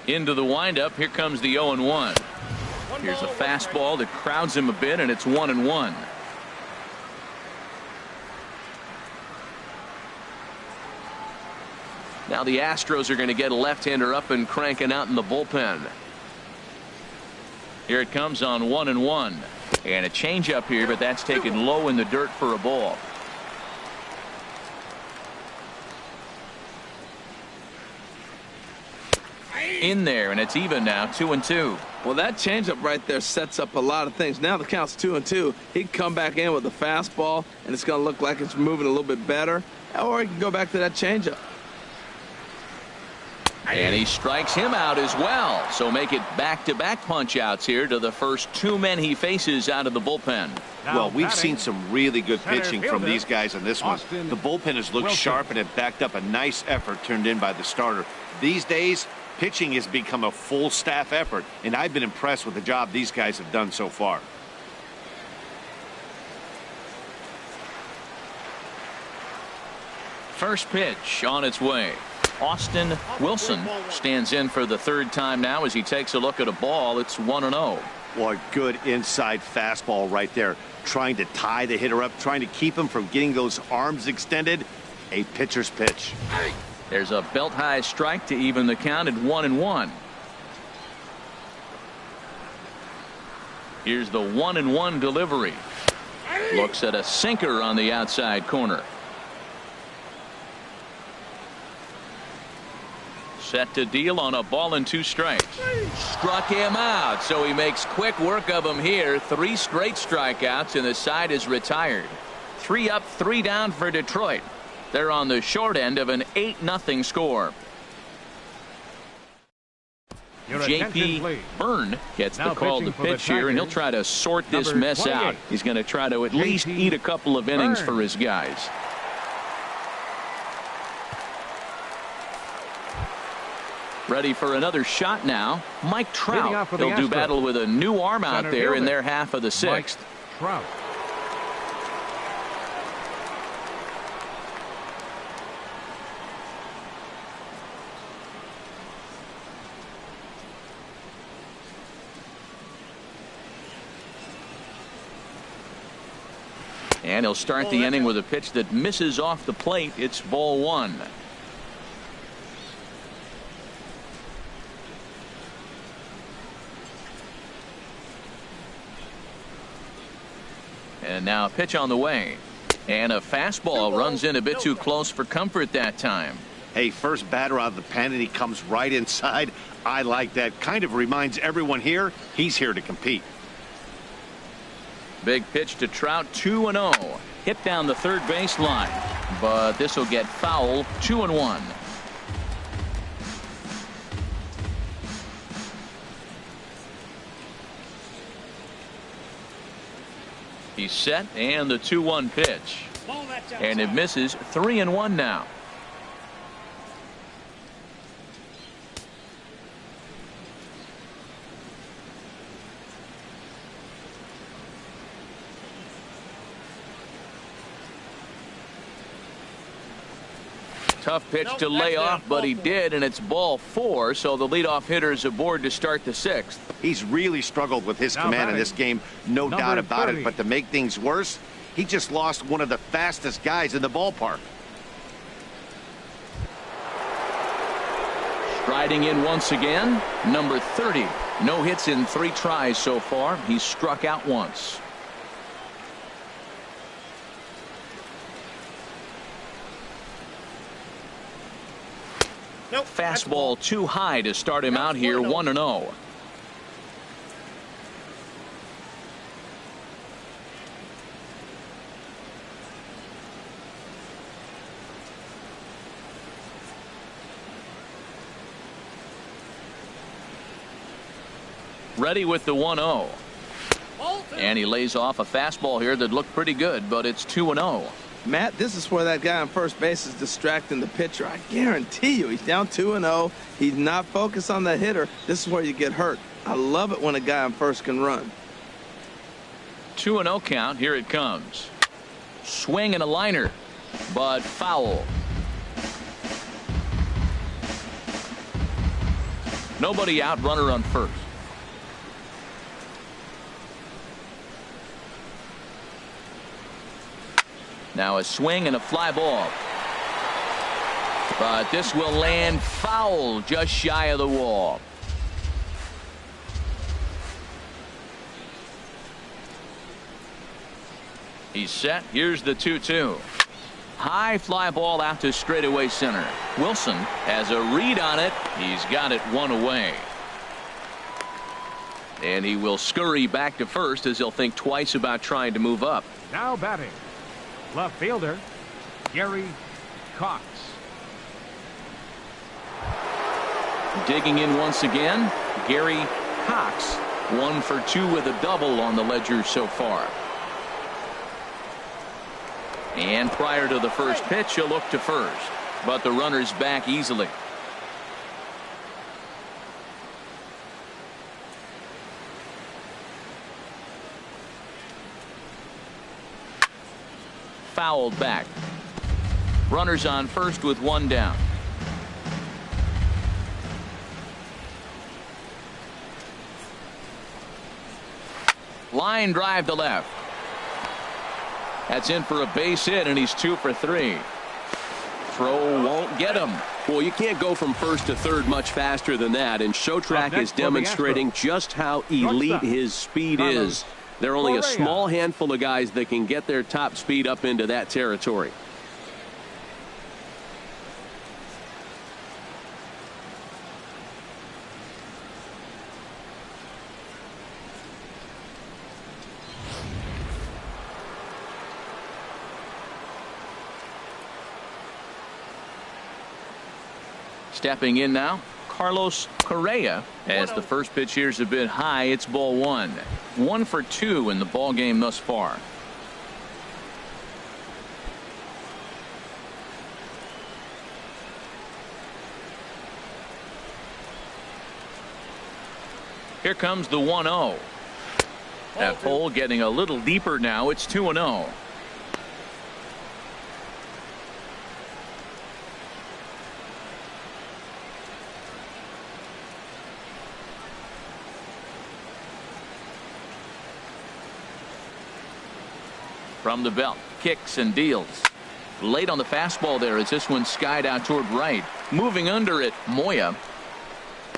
Into the windup. Here comes the 0-1. Here's a fastball that crowds him a bit, and it's 1-1. Now the Astros are going to get a left-hander up and cranking out in the bullpen. Here it comes on 1-1. And a changeup here, but that's taken low in the dirt for a ball. In there, and it's even now. 2-2. Well, that changeup right there sets up a lot of things. Now the count's 2-2. He can come back in with a fastball, and it's going to look like it's moving a little bit better. Or he can go back to that changeup. And he strikes him out as well. So make it back-to-back punch-outs here to the first 2 men he faces out of the bullpen. Well, we've seen some really good pitching from these guys in this one. The bullpen has looked sharp and it backed up a nice effort turned in by the starter. These days, pitching has become a full staff effort, and I've been impressed with the job these guys have done so far. First pitch on its way. Austin Wilson stands in for the 3rd time now as he takes a look at a ball. It's 1-0. Well, a good inside fastball right there. Trying to tie the hitter up, trying to keep him from getting those arms extended. A pitcher's pitch. There's a belt-high strike to even the count at 1-1. Here's the 1-1 delivery. Looks at a sinker on the outside corner. Set to deal on a ball and 2 strikes. Struck him out, so he makes quick work of him here. 3 straight strikeouts, and the side is retired. 3 up, 3 down for Detroit. They're on the short end of an 8-0 score. J.P. Byrne gets the call to pitch here, and he'll try to sort this mess out. He's going to try to at least eat a couple of innings for his guys. Ready for another shot now. Mike Trout. He'll do battle with a new arm out there in their half of the 6th. Trout. And he'll start the inning with a pitch that misses off the plate. It's ball one. And now a pitch on the way. And a fastball runs in a bit too close for comfort that time. Hey, first batter out of the pen, and he comes right inside. I like that. Kind of reminds everyone here he's here to compete. Big pitch to Trout, 2-0. Hit down the third base line. But this will get foul, 2-1. He's set, and the 2-1 pitch. And it misses, 3-1 now. Tough pitch to lay off, but he did, and it's ball four, so the leadoff hitter is aboard to start the sixth. He's really struggled with his command in this game, no doubt about it. But to make things worse, he just lost one of the fastest guys in the ballpark. Striding in once again, number 30. No hits in 3 tries so far. He's struck out once. Fastball too high to start him out here, 1-0. Ready with the 1-0. And he lays off a fastball here that looked pretty good, but it's 2-0. Matt, this is where that guy on first base is distracting the pitcher. I guarantee you he's down 2-0. He's not focused on the hitter. This is where you get hurt. I love it when a guy on first can run. 2-0 count. Here it comes. Swing and a liner, but foul. Nobody out, runner on first. Now a swing and a fly ball. But this will land foul just shy of the wall. He's set. Here's the 2-2. High fly ball out to straightaway center. Wilson has a read on it. He's got it one away. And he will scurry back to first as he'll think twice about trying to move up. Now batting, left fielder Gary Cox. Digging in once again, Gary Cox. 1 for 2 with a double on the ledger so far. And prior to the first pitch, he'll look to first, but the runner's back easily. Fouled back. Runners on first with 1 down. Line drive to left. That's in for a base hit, and he's 2 for 3. Throw won't get him. Well, you can't go from first to third much faster than that, and Showtrack is demonstrating just how elite his speed is. There are only a small handful of guys that can get their top speed up into that territory. Stepping in now, Carlos Correa, as the first pitch here's a bit high. It's ball 1. 1 for 2 in the ball game thus far. Here comes the 1-0. That hole getting a little deeper now. It's 2-0. From the belt, kicks and deals. Late on the fastball there as this one skied out toward right. Moving under it, Moya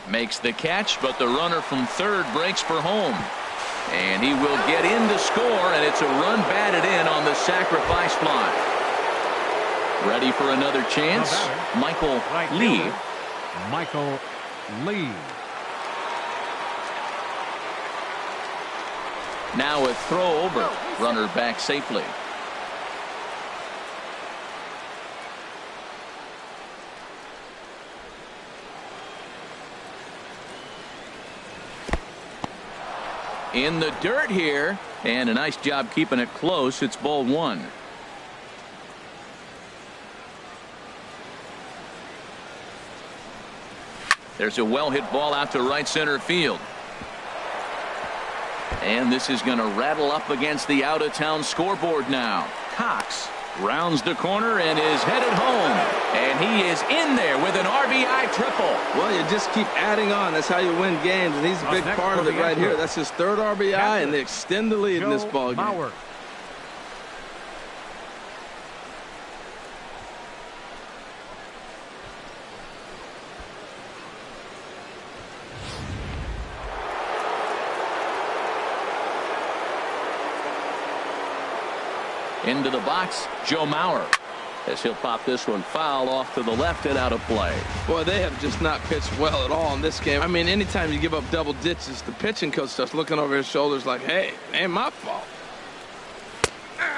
makes the catch, but the runner from third breaks for home. And he will get in to score, and it's a run batted in on the sacrifice fly. Ready for another chance, Michael Lee. Michael Lee. Now a throw over. Runner back safely. In the dirt here, and a nice job keeping it close. It's ball one. There's a well hit ball out to right center field. And this is going to rattle up against the out of town scoreboard now. Cox rounds the corner and is headed home. And he is in there with an RBI triple. Well, you just keep adding on. That's how you win games, and he's a big part of it right here. That's his third RBI, and they extend the lead in this ball game. Into the box, Joe Mauer, as he'll pop this one foul off to the left and out of play. Boy, they have just not pitched well at all in this game. I mean, anytime you give up double ditches, the pitching coach starts looking over his shoulders like, hey, it ain't my fault.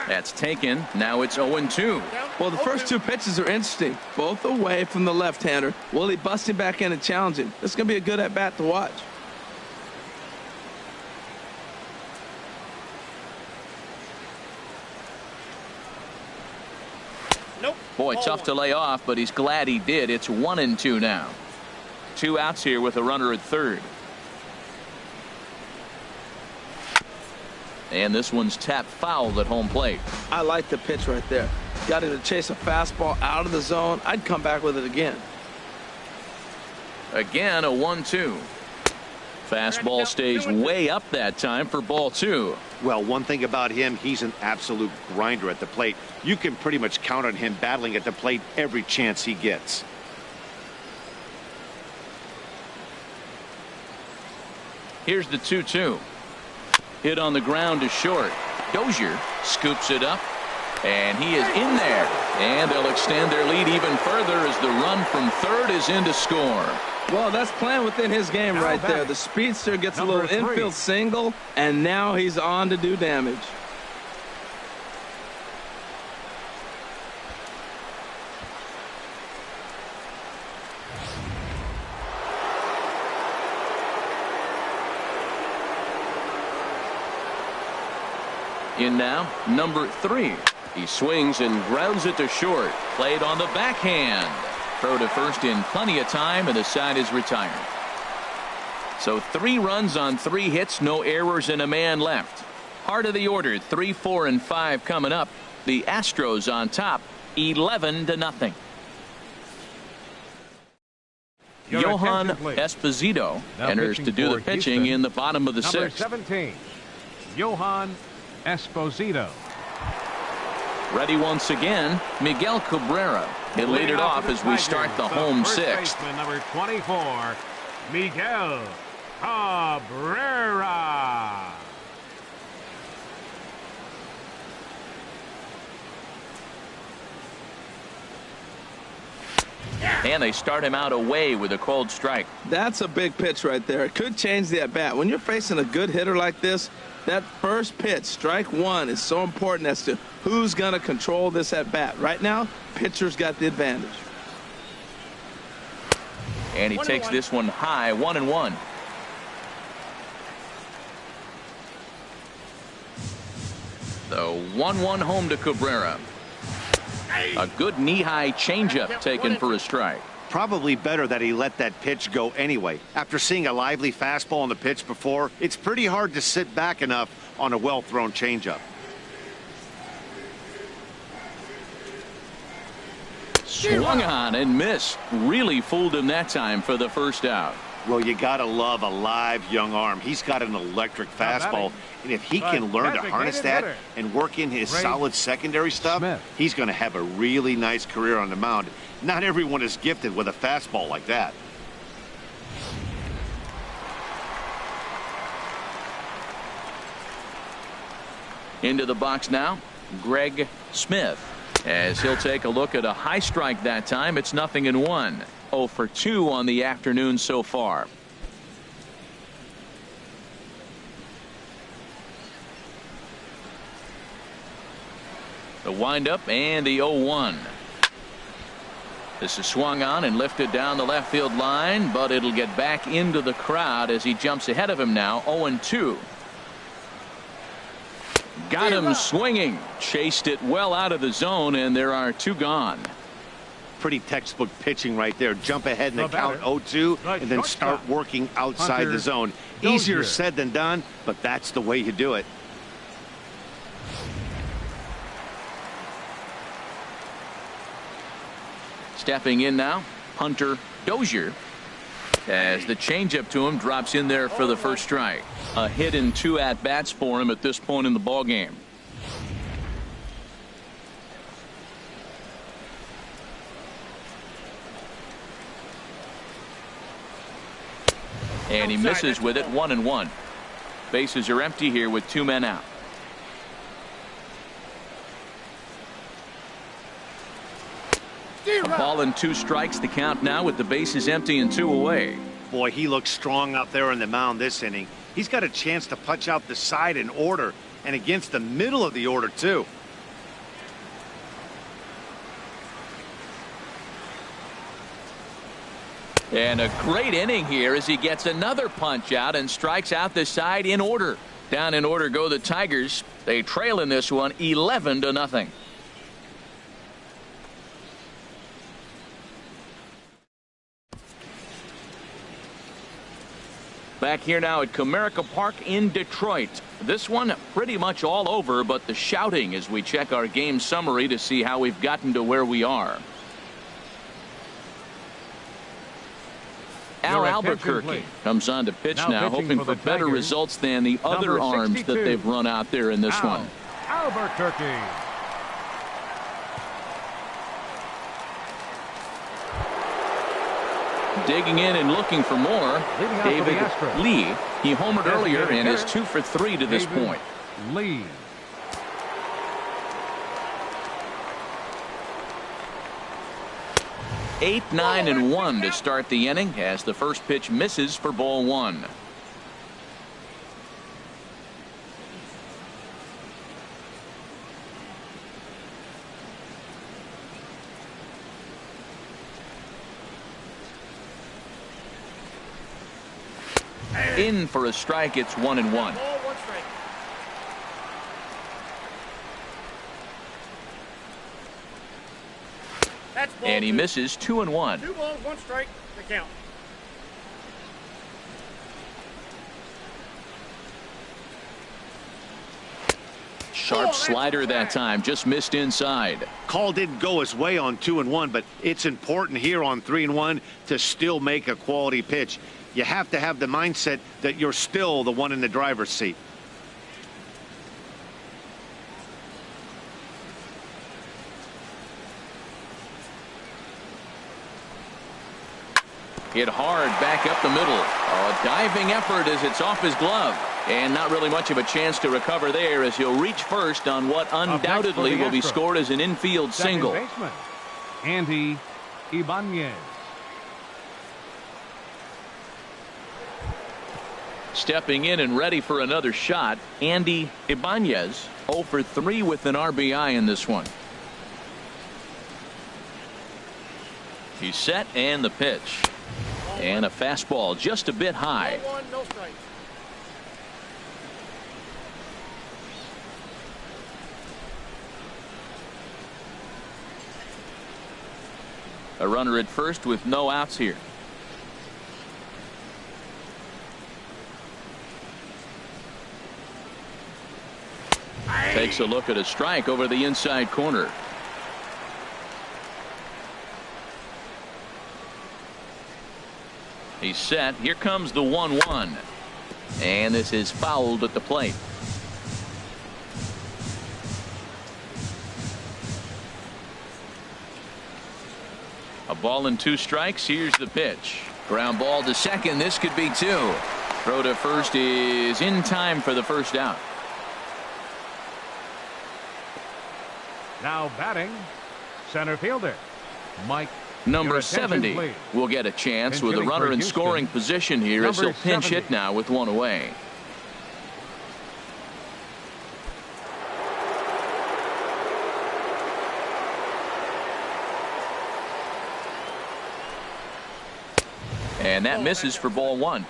That's taken. Now it's 0-2. Well, the first two pitches are interesting, both away from the left-hander. Will he bust him back in and challenge him? This is going to be a good at-bat to watch. Boy, tough to lay off, but he's glad he did. It's 1-2 now. 2 outs here with a runner at third. And this one's tapped foul at home plate. I like the pitch right there. Got him to chase a fastball out of the zone. I'd come back with it again. Again, a 1-2. Fastball stays way up that time for ball 2. Well, one thing about him, he's an absolute grinder at the plate. You can pretty much count on him battling at the plate every chance he gets. Here's the 2-2. Hit on the ground to short. Dozier scoops it up, and he is in there. And they'll extend their lead even further as the run from third is in to score. Well, that's playing within his game right there. The speedster gets a little infield single, and now he's on to do damage. In now, number 3. He swings and grounds it to short. Played on the backhand. Throw to first in plenty of time, and the side is retired. So 3 runs on 3 hits, no errors, and a man left. Heart of the order, 3, 4, and 5 coming up. The Astros on top, 11-0. Johan Esposito enters to do the pitching in the bottom of the 6th. Number 17, Johan Esposito. Ready once again, Miguel Cabrera. He'll lead it off as we start the home 6th. Number 24, Miguel Cabrera. And they start him out away with a cold strike. That's a big pitch right there. It could change the at-bat. When you're facing a good hitter like this, that first pitch, strike 1, is so important as to who's going to control this at-bat. Right now, pitcher's got the advantage. And he takes this one high, 1-1. The 1-1 home to Cabrera. A good knee-high changeup taken for a strike. Probably better that he let that pitch go anyway. After seeing a lively fastball on the pitch before, it's pretty hard to sit back enough on a well-thrown changeup. Swung on and missed. Really fooled him that time for the first out. Well, you got to love a live young arm. He's got an electric fastball, and if he can learn to harness that and work in his solid secondary stuff, he's going to have a really nice career on the mound. Not everyone is gifted with a fastball like that. Into the box now, Greg Smith, as he'll take a look at a high strike that time. It's 0-1. 0 for 2 on the afternoon so far. The windup and the 0-1. This is swung on and lifted down the left field line, but it'll get back into the crowd as he jumps ahead of him now. 0-2. Got him swinging, chased it well out of the zone, and there are 2 gone. Pretty textbook pitching right there. Jump ahead in the count 0-2 and then start working outside the zone. Easier said than done, but that's the way you do it. Stepping in now, Hunter Dozier, as the changeup to him drops in there for the first strike. A hit and 2 at-bats for him at this point in the ballgame. And he misses with it. 1-1. Bases are empty here with 2 men out. A ball and 2 strikes, the count now with the bases empty and 2 away. Boy, he looks strong out there on the mound this inning. He's got a chance to punch out the side in order and against the middle of the order too. And a great inning here as he gets another punch out and strikes out the side in order. Down in order go the Tigers. They trail in this one 11-0. Back here now at Comerica Park in Detroit. This one pretty much all over, but the shouting as we check our game summary to see how we've gotten to where we are. Al Albuquerque comes on to pitch now hoping for better results than the other arms that they've run out there in this one. Albuquerque. Digging in and looking for more, David Lee. He homered earlier and is 2 for 3 to this point. Lee. Eight, 9, and 1 to start the inning as the first pitch misses for ball 1. In for a strike. It's 1-1. And he misses. 2-1. 2 balls, 1 strike. The count. Sharp slider that time, just missed inside. Call didn't go his way on 2-1, but it's important here on 3-1 to still make a quality pitch. You have to have the mindset that you're still the one in the driver's seat. Hit hard back up the middle. A diving effort as it's off his glove. And not really much of a chance to recover there as he'll reach first on what undoubtedly will be scored as an infield single. Baseman, Andy Ibanez. Stepping in and ready for another shot, Andy Ibanez, 0 for 3 with an RBI in this one. He's set and the pitch. And a fastball just a bit high. 1, no strikes. A runner at first with no outs here. Takes a look at a strike over the inside corner. He's set. Here comes the 1-1. And this is fouled at the plate. A ball and 2 strikes. Here's the pitch. Ground ball to second. This could be 2. Throw to first is in time for the first out. Now batting, center fielder Mike. Number 70 will get a chance with a runner in scoring position here as he'll pinch hit now with 1 away. And that misses for ball 1.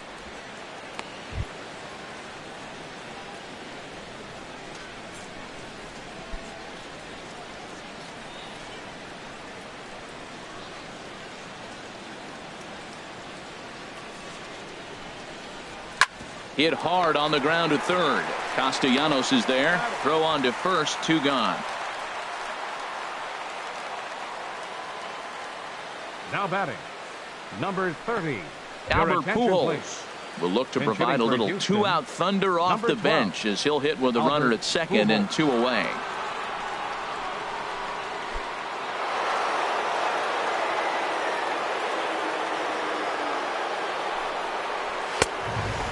Hit hard on the ground to third. Castellanos is there. Throw on to first. 2 gone. Now batting, number 30. Albert Pujols will look to provide a little 2-out thunder off the bench as he'll hit with a runner at second and 2 away.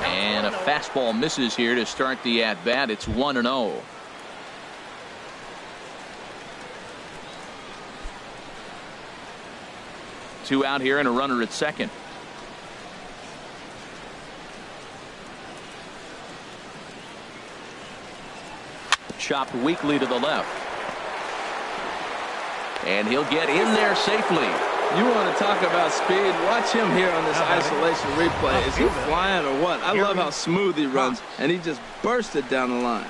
And a fastball misses here to start the at-bat. It's 1-0. Two out here and a runner at second. Chopped weakly to the left. And he'll get in there safely. You want to talk about speed? Watch him here on this isolation replay. Is he flying or what? I love how smooth he runs, and he just bursted down the line.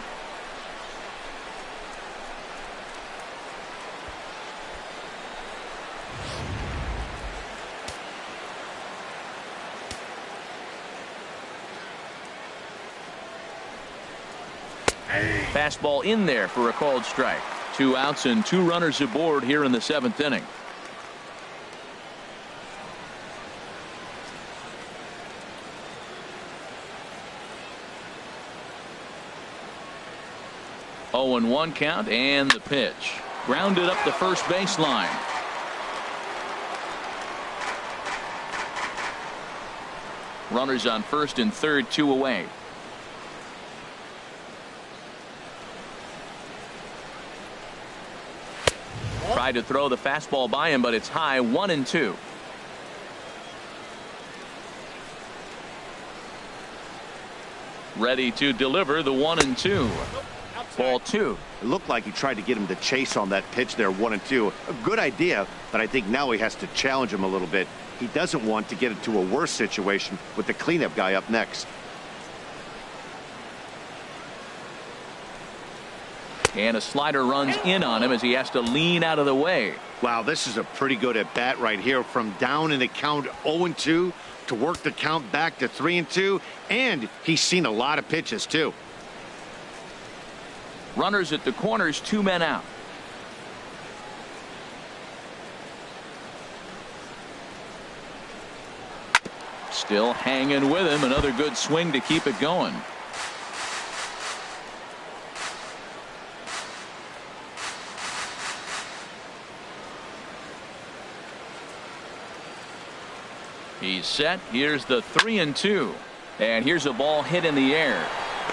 Fastball in there for a called strike. 2 outs and 2 runners aboard here in the 7th inning. Oh, and 1 count and the pitch. Grounded up the first baseline. Runners on first and third, 2 away. Tried to throw the fastball by him, but it's high. 1-2. Ready to deliver the 1-2. Ball 2. It looked like he tried to get him to chase on that pitch there, 1-2. A good idea, but I think now he has to challenge him a little bit. He doesn't want to get into a worse situation with the cleanup guy up next. And a slider runs in on him as he has to lean out of the way. Wow, this is a pretty good at bat right here. From down in the count 0-2 to work the count back to 3-2. And he's seen a lot of pitches too. Runners at the corners, 2 men out. Still hanging with him. Another good swing to keep it going. He's set. Here's the 3-2. And here's a ball hit in the air.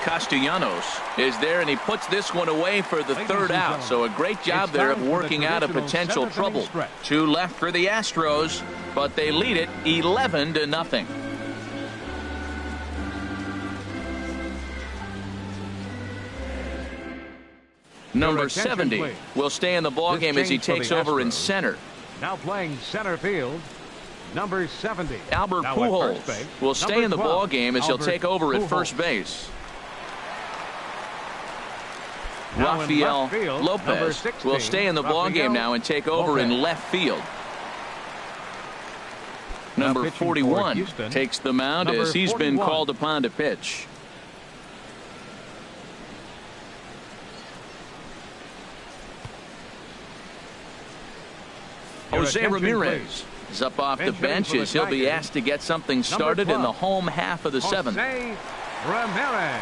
Castellanos is there, and he puts this one away for the 3rd out. So a great job there of working out a potential trouble. 2 left for the Astros, but they lead it 11-0. Number 70 will stay in the ballgame as he takes over in center. Now playing center field, number 70. Albert Pujols will stay in the ballgame as he'll take over at first base. Rafael Lopez will stay in the ballgame now and take over in left field. Number 41 takes the mound as he's been called upon to pitch. Jose Ramirez is up off the bench as he'll be asked to get something started in the home half of the seventh. Jose Ramirez.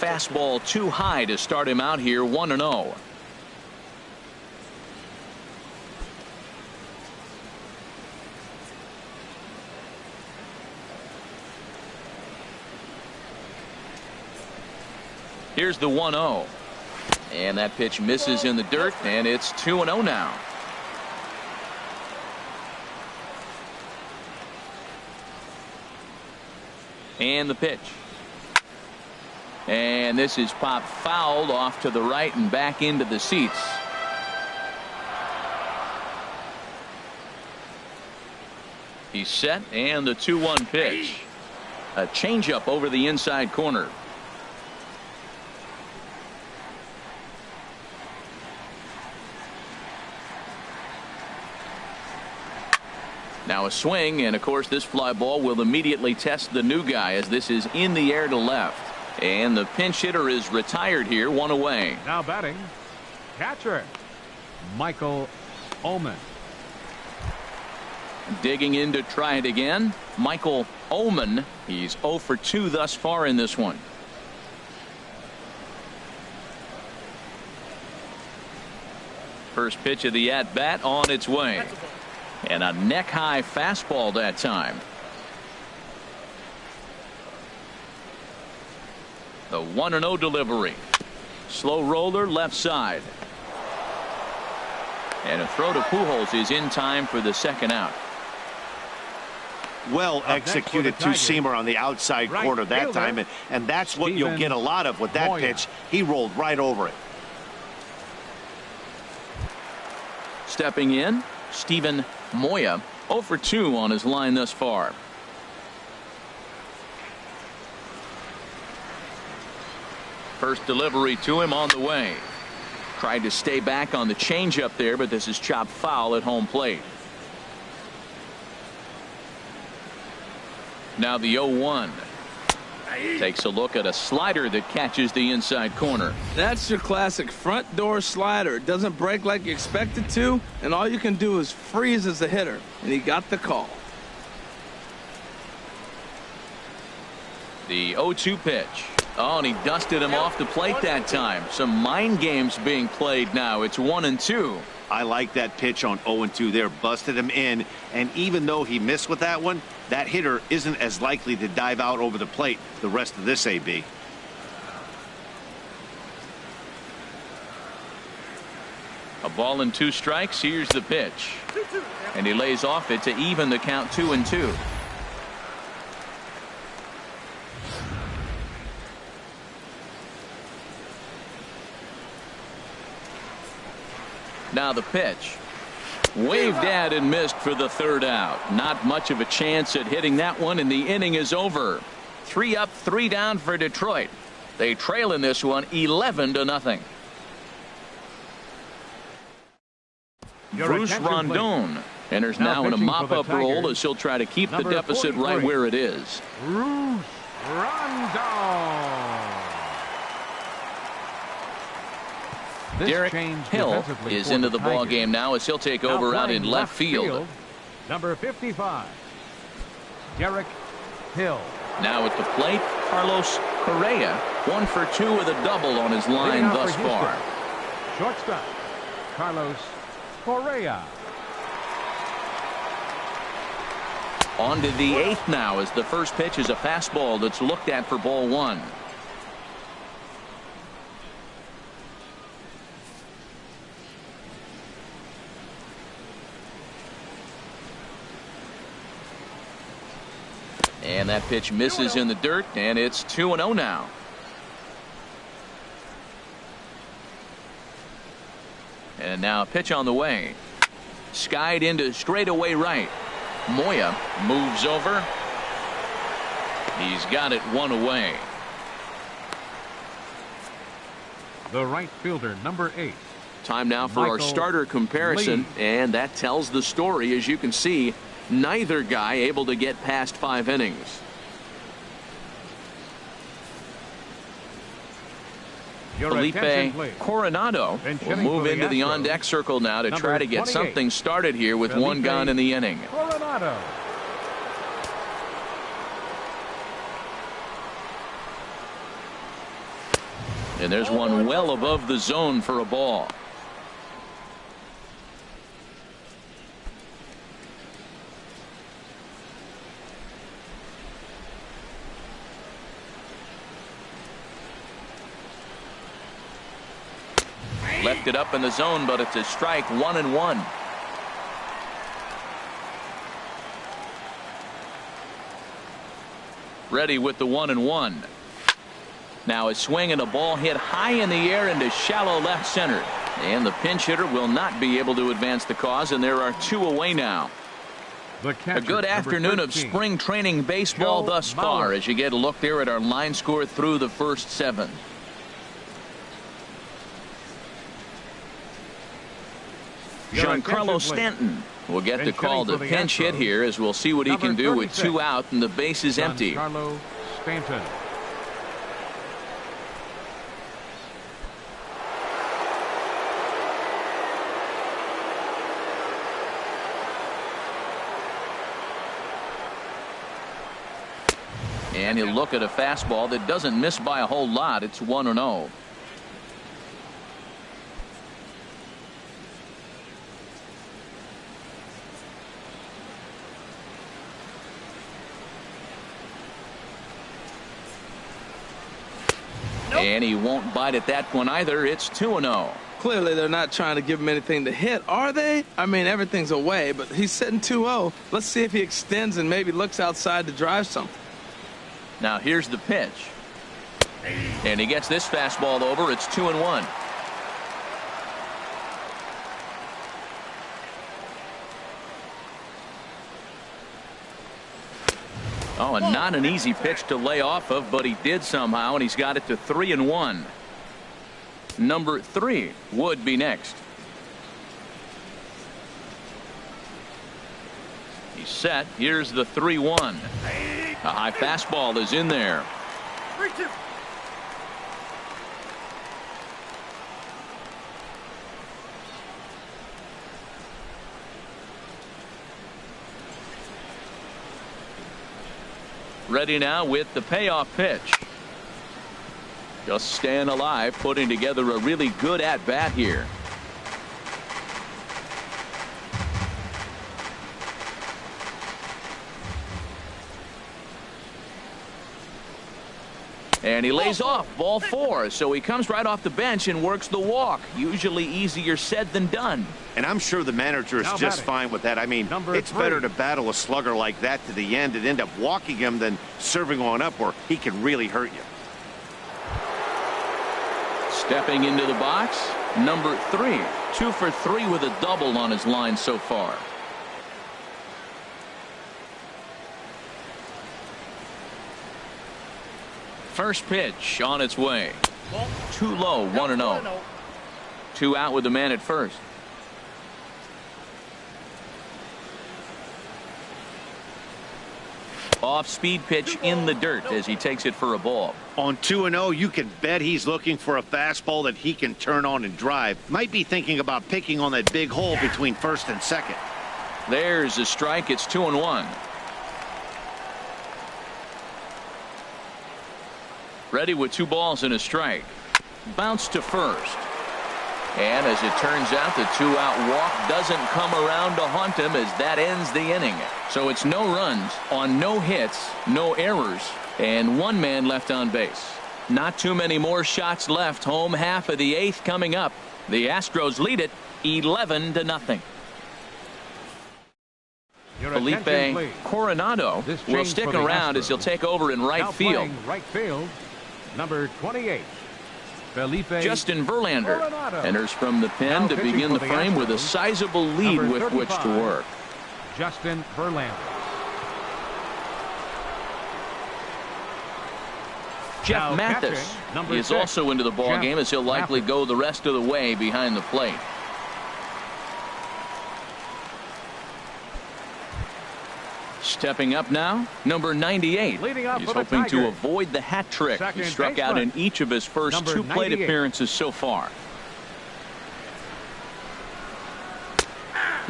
Fastball too high to start him out here, 1-0. Here's the 1-0. And that pitch misses in the dirt, and it's 2-0 now. And the pitch. And this is popped fouled off to the right and back into the seats. He's set, and the 2-1 pitch. A changeup over the inside corner. Now a swing, and of course this fly ball will immediately test the new guy as this is in the air to left. And the pinch hitter is retired here, one away. Now batting, catcher Michael Oman. Digging in to try it again, Michael Oman. He's 0 for 2 thus far in this one. First pitch of the at-bat on its way. And a neck-high fastball that time. The 1-0 delivery. Slow roller left side. And a throw to Pujols is in time for the second out. Well executed two-seamer on the outside corner that time, and that's what you'll get a lot of with that pitch. He rolled right over it. Stepping in, Steven Moya, 0 for 2 on his line thus far. First delivery to him on the way. Tried to stay back on the changeup there, but this is chopped foul at home plate. Now the 0-1. Takes a look at a slider that catches the inside corner. That's your classic front door slider. It doesn't break like you expect it to, and all you can do is freeze as a hitter, and he got the call. The 0-2 pitch. Oh, and he dusted him off the plate that time. Some mind games being played now. It's 1-2. I like that pitch on 0-2 there. Busted him in, and even though he missed with that one, that hitter isn't as likely to dive out over the plate the rest of this AB. A ball and 2 strikes. Here's the pitch. And he lays off it to even the count 2-2. Now the pitch. Waved at and missed for the third out. Not much of a chance at hitting that one, and the inning is over. 3 up, 3 down for Detroit. They trail in this one 11-0. Bruce Rondon enters now in a mop-up role as he'll try to keep the deficit right where it is. Bruce Rondon. Derek Hill is into the ball game now as he'll take over out in left field. Number 55, Derek Hill. Now at the plate, Carlos Correa, 1 for 2 with a double on his line thus far. Shortstop, Carlos Correa. On to the 8th now as the first pitch is a fastball that's looked at for ball 1. And that pitch misses in the dirt, and it's 2-0 now. And now a pitch on the way. Skied into straightaway right. Moya moves over. He's got it 1 away. The right fielder, number 8. Time now for our starter comparison, and that tells the story. As you can see, Neither guy able to get past 5 innings. Felipe Coronado will move into the on-deck circle now to try to get something started here with one gone in the inning. Coronado. And there's one well above the zone for a ball. Left it up in the zone, but it's a strike, 1-1. Ready with the 1-1. Now a swing and a ball hit high in the air into shallow left center. And the pinch hitter will not be able to advance the cause, and there are 2 away now. A good afternoon of spring training baseball thus far as you get a look there at our line score through the first 7. Giancarlo Stanton will get the call to pinch hit here, as we'll see what he can do with 2 out and the base is empty. Giancarlo Stanton. And he'll look at a fastball that doesn't miss by a whole lot. It's 1-0. And he won't bite at that one either. It's 2-0. Clearly they're not trying to give him anything to hit, are they? I mean, everything's away, but he's sitting 2-0. Let's see if he extends and maybe looks outside to drive something. Now here's the pitch. And he gets this fastball over. It's 2-1. Oh, and not an easy pitch to lay off of, but he did somehow, and he's got it to 3-1. Number 3 would be next. He's set. Here's the 3-1. A high fastball is in there. 3-2. Ready now with the payoff pitch. Just staying alive, putting together a really good at-bat here. And he lays off, ball 4, so he comes right off the bench and works the walk. Usually easier said than done. And I'm sure the manager is just fine with that. I mean, it's better to battle a slugger like that to the end and end up walking him than serving on up where he can really hurt you. Stepping into the box, number 3. 2 for 3 with a double on his line so far. First pitch on its way. Too low, 1-0. 2 out with the man at first. Off-speed pitch in the dirt as he takes it for a ball. On 2-0, you can bet he's looking for a fastball that he can turn on and drive. Might be thinking about picking on that big hole between first and second. There's a strike. It's 2-1. Ready with 2 balls and a strike. Bounce to first. And as it turns out, the 2-out walk doesn't come around to haunt him as that ends the inning. So it's no runs on no hits, no errors, and 1 man left on base. Not too many more shots left. Home half of the 8th coming up. The Astros lead it 11-0. Felipe Coronado will stick around as he'll take over in right field. Right field, number 28. Felipe Justin Verlander enters from the pen to begin the frame with a sizable lead with which to work. Justin Verlander. Jeff Mathis is also into the ball game as he'll likely go the rest of the way behind the plate. Stepping up now, number 98. Leading off He's for the hoping to Tigers. avoid the hat trick. Second He struck out baseman, in each of his first number 2 plate 98. appearances so far.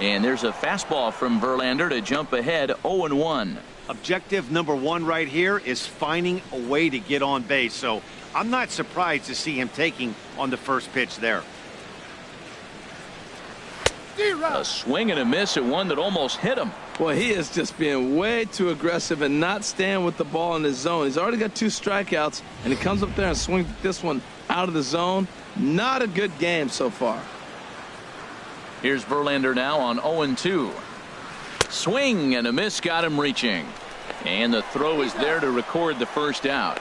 And there's a fastball from Verlander to jump ahead 0-1. Objective number 1 right here is finding a way to get on base. So I'm not surprised to see him taking on the first pitch there. A swing and a miss at one that almost hit him. Boy, he is just being way too aggressive and not staying with the ball in his zone. He's already got 2 strikeouts, and he comes up there and swings this one out of the zone. Not a good game so far. Here's Verlander now on 0-2. Swing and a miss got him reaching. And the throw is there to record the first out.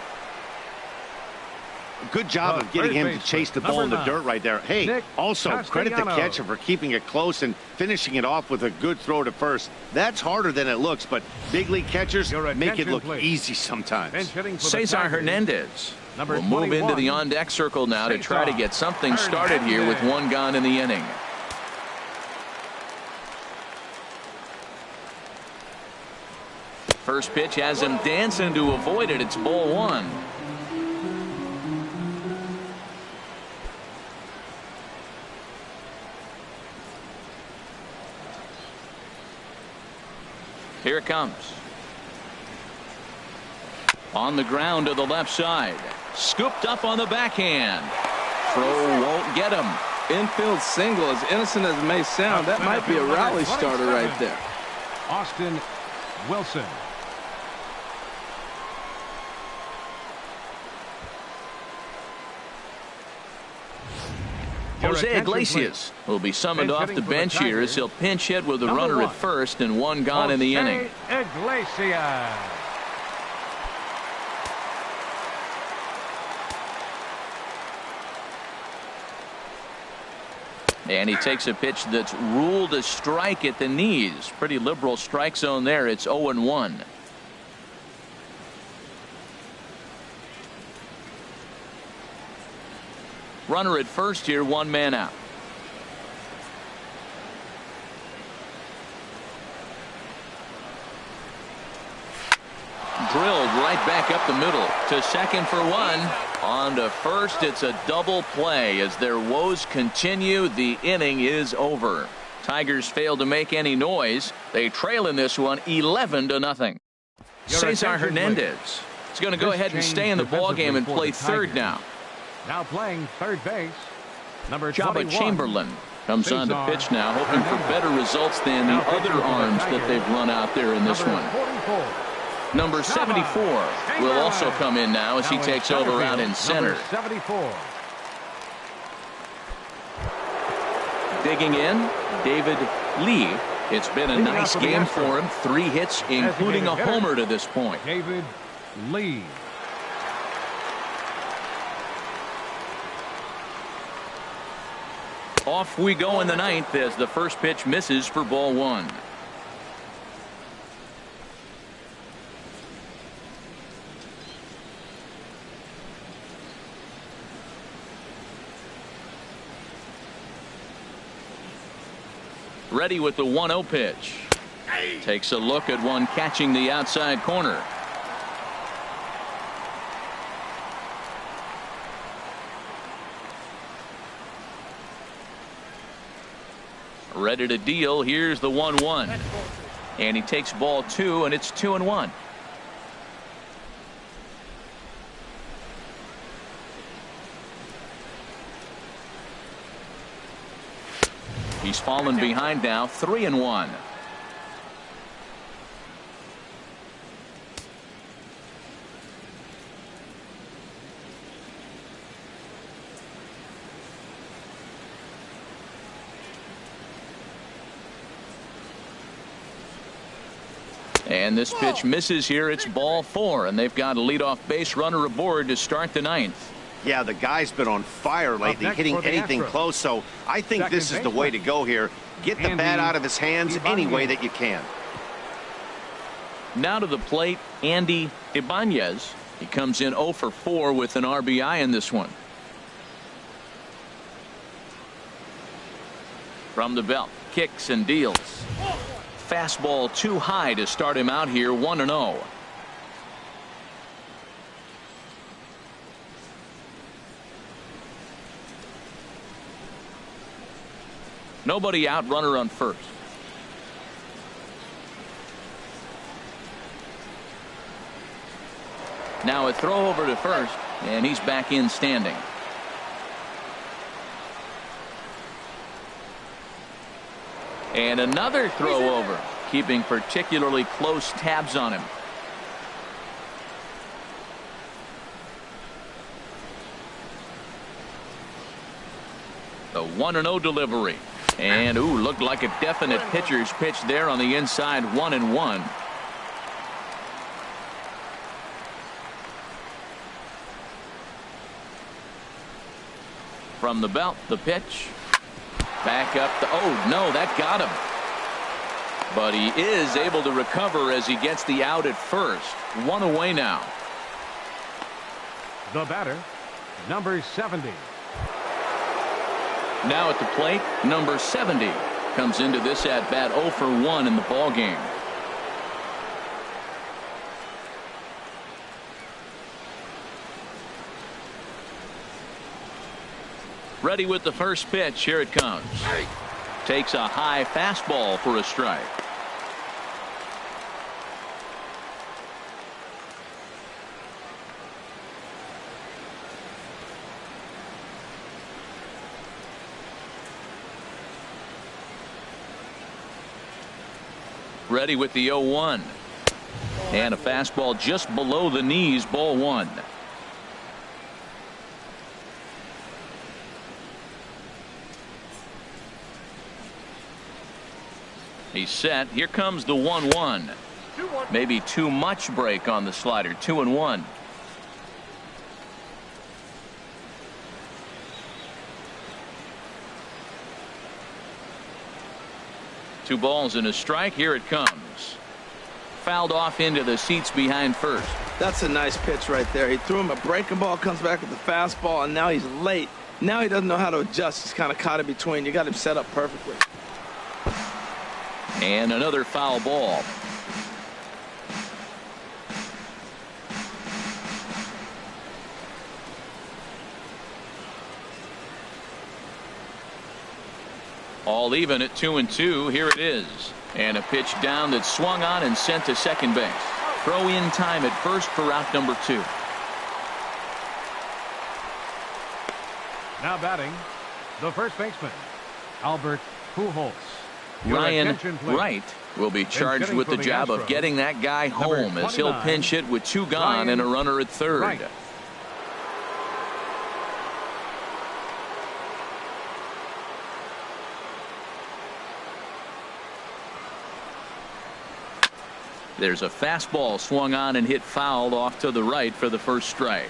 Good job of getting him to chase the ball in the dirt right there. Hey, Nick also credit the Castellanos. catcher for keeping it close and finishing it off with a good throw to first. That's harder than it looks, but big league catchers Your make it attention, look please. easy sometimes. Bench hitting for the Cesar Tigers, Hernandez number will move into 21. the on-deck circle now to try to Cesar get something started here with 1 gone in the inning. First pitch has him dancing to avoid it. It's ball 1. Here it comes. On the ground to the left side. Scooped up on the backhand. Throw won't get him. Infield single, as innocent as it may sound, that might be a rally starter right there. Austin Wilson. Your Jose attention, Iglesias please. will be summoned Bench off the hitting for the bench here Tigers. as he'll pinch hit with a Number runner 1. at first and 1 gone in the Jose inning. Iglesias. And he takes a pitch that's ruled a strike at the knees. Pretty liberal strike zone there. It's 0-1. Runner at first here, 1 man out. Drilled right back up the middle to second for 1. On to first, it's a double play as their woes continue. The inning is over. Tigers fail to make any noise. They trail in this one 11-0. Cesar Hernandez is going to go ahead and stay in the ball game and play third now. Now playing third base, number Jabba 21. Chamberlain comes on to Cesar pitch now, hoping for better results than the Now other pitching for the arms that Tigers. they've run out there in this Number one. 44. Number 74 will also come in now as he Now in takes center over out field, in center. number 74. Digging in, David Lee. It's been a Leading nice off for the game Astros. for him. 3 hits, including a Designated hitter. homer to this point. David Lee. Off we go in the 9th as the first pitch misses for ball 1. Ready with the 1-0 pitch. Takes a look at one catching the outside corner. Ready to deal. Here's the 1-1. And he takes ball 2, and it's 2-1. He's fallen behind now, 3-1. And this pitch misses here. It's ball 4, and they've got a leadoff base runner aboard to start the 9th. Yeah, the guy's been on fire lately, next hitting for the anything Astros. close. So I think Second this is the way to go here. Get the Andy bat out of his hands any way Ibanez. that you can. Now to the plate, Andy Ibanez. He comes in 0 for 4 with an RBI in this one. From the belt, kicks and deals. fastball too high to start him out here 1-0. Nobody out, runner on first. Now a throw over to first, and he's back in standing. And another throw over, keeping particularly close tabs on him. The 1-0 delivery. And ooh, looked like a definite pitcher's pitch there on the inside. 1-1. From the belt, the pitch. Back up the, oh no, that got him. But he is able to recover as he gets the out at first. One away now. The batter, number 70. Now at the plate, number 70 comes into this at bat 0 for 1 in the ball game. Ready with the first pitch. Here it comes. Takes a high fastball for a strike. Ready with the 0-1. And a fastball just below the knees, ball 1. He's set. Here comes the 1-1. Maybe too much break on the slider. 2-1. Two balls and a strike. Here it comes. Fouled off into the seats behind first. That's a nice pitch right there. He threw him a breaking ball, comes back with the fastball, and now he's late. Now he doesn't know how to adjust. He's kind of caught in between. You got him set up perfectly. And another foul ball. All even at 2-2. Here it is. And a pitch down that swung on and sent to second base. Throw in time at first for out number 2. Now batting, the first baseman, Albert Pujols. Ryan Wright will be charged with the job of getting that guy home as he'll pinch hit with 2 gone and a runner at third. Right. There's a fastball swung on and hit fouled off to the right for the first strike.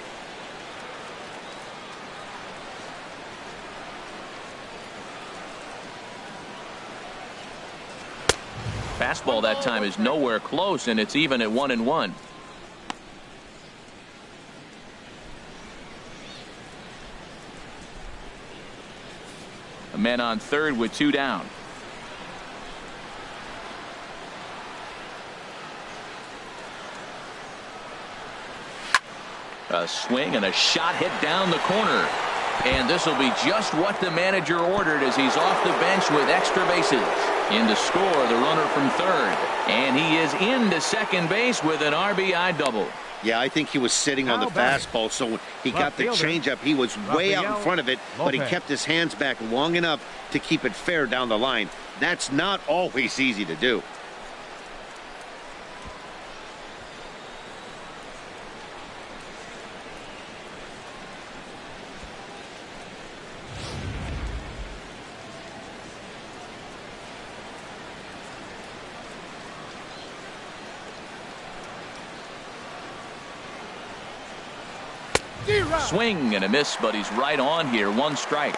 Fastball that time is nowhere close, and it's even at 1-1. A man on third with 2 down. A swing and a shot hit down the corner. And this will be just what the manager ordered as he's off the bench with extra bases. In to score the runner from third. And he is into second base with an RBI double. Yeah, I think he was sitting on the fastball, so when he got the changeup, he was way out in front of it, but he kept his hands back long enough to keep it fair down the line. That's not always easy to do. Swing and a miss, but he's right on here. 1 strike.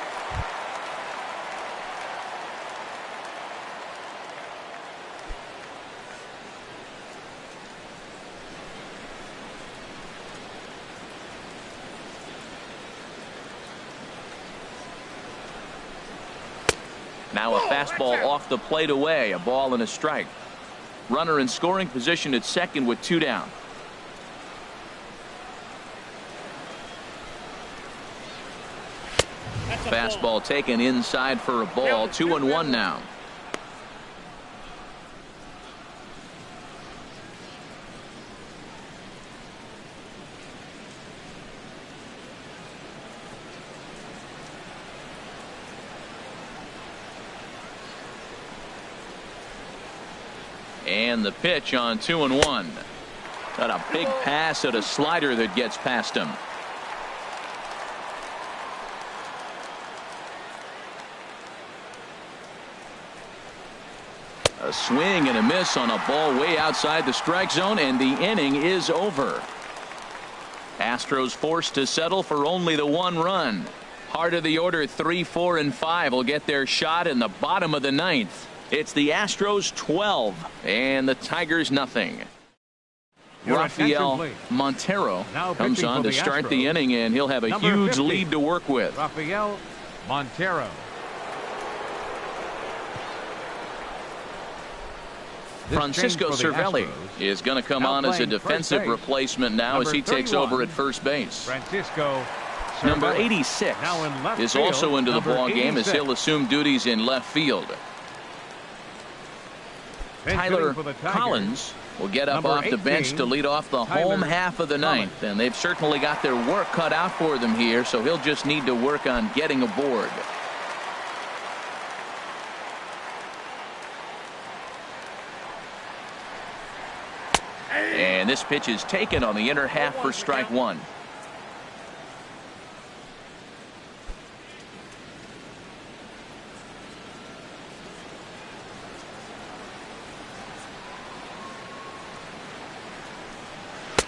Now a fastball off the plate away. A ball and a strike. Runner in scoring position at second with 2 down. Fastball taken inside for a ball. 2-1 now. And the pitch on 2-1. Got a big pass at a slider that gets past him. A swing and a miss on a ball way outside the strike zone, and the inning is over. Astros forced to settle for only the 1 run. Heart of the order, 3, 4, and 5 will get their shot in the bottom of the 9th. It's the Astros 12 and the Tigers nothing. Rafael Montero comes on to start the inning, and he'll have a huge lead to work with. Rafael Montero. Francisco Cervelli is going to come on as a defensive replacement now as he takes over at first base. Francisco Number 86 is also into the ball game as he'll assume duties in left field. Tyler Collins will get up off the bench to lead off the home half of the 9th, and they've certainly got their work cut out for them here, so he'll just need to work on getting aboard. And this pitch is taken on the inner half for strike 1.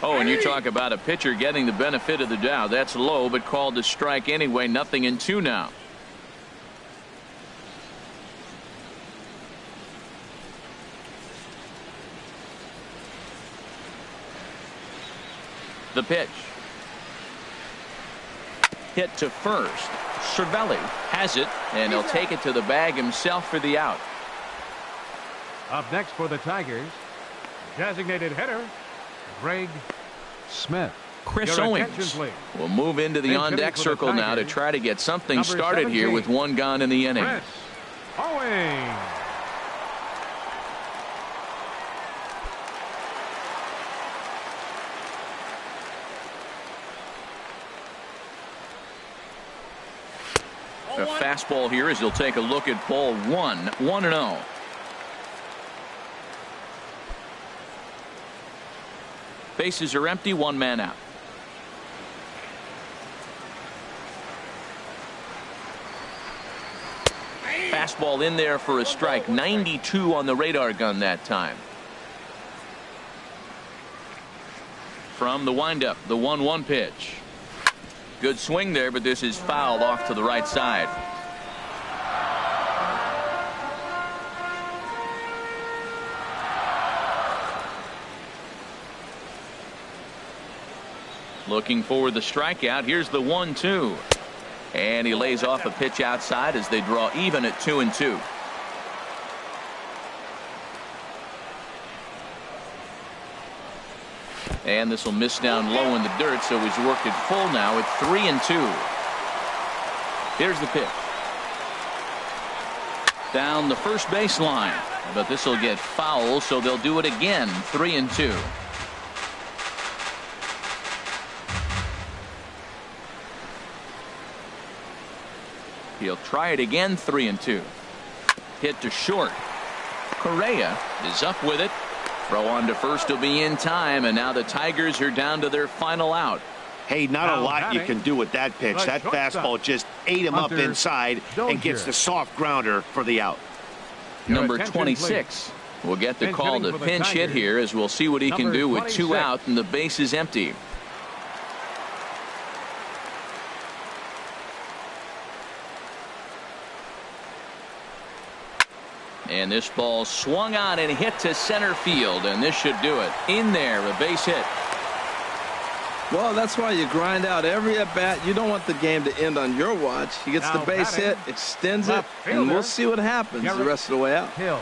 Oh, and you talk about a pitcher getting the benefit of the doubt. That's low, but called to strike anyway. 0-2 now. The pitch. Hit to first. Cervelli has it, and he'll take it to the bag himself for the out. Up next for the Tigers, designated hitter Greg Smith. Chris Owings will move into the on-deck circle now to try to get something started here with 1 gone in the inning. Chris Owings. A fastball here as he'll take a look at ball 1. 1-0. Bases are empty, 1 man out. Fastball in there for a strike. 92 on the radar gun that time. From the windup, the 1-1 pitch. Good swing there, but this is fouled off to the right side. Looking for the strikeout. Here's the 1-2. And he lays off a pitch outside as they draw even at 2-2. And this will miss down low in the dirt, so he's worked it full now at 3-2. Here's the pitch. Down the first baseline, but this will get foul, so they'll do it again. 3-2. He'll try it again. 3-2. Hit to short. Correa is up with it. Throw on to first will be in time, and now the Tigers are down to their final out. Hey, not a lot you can do with that pitch. That fastball just ate him up inside and gets the soft grounder for the out. Number 26 will get the call to pinch hit here, as we'll see what he can do with 2 out and the base is empty. And this ball swung on and hit to center field, and this should do it. In there, a base hit. Well, that's why you grind out every at-bat. You don't want the game to end on your watch. He gets the base hit, extends it, and we'll see what happens the rest of the way out. Hill.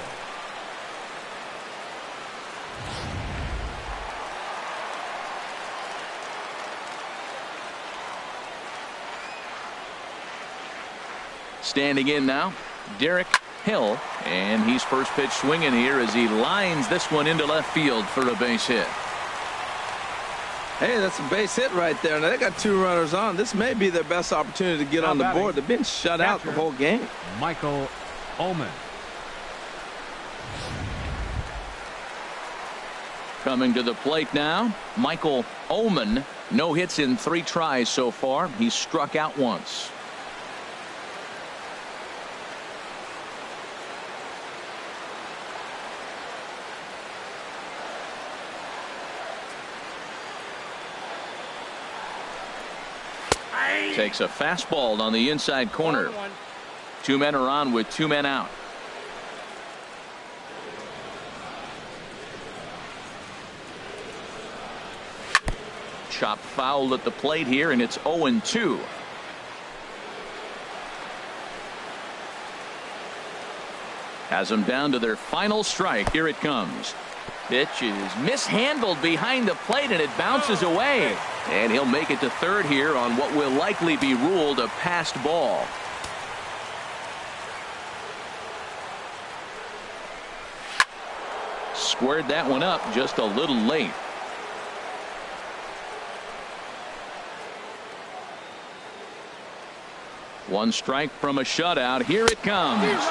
Standing in now, Derek Hill, and he's first pitch swinging here as he lines this one into left field for a base hit. Hey, that's a base hit right there. Now they got 2 runners on. This may be their best opportunity to get on the board. They've been shut out the whole game. Michael Ullman. Coming to the plate now, Michael Ullman. No hits in 3 tries so far. He's struck out once. Takes a fastball on the inside corner. 2 men are on with 2 men out. Chopped foul at the plate here, and it's 0-2. Has them down to their final strike. Here it comes. Pitch is mishandled behind the plate, and it bounces away. And he'll make it to third here on what will likely be ruled a passed ball. Squared that one up just a little late. One strike from a shutout. Here it comes.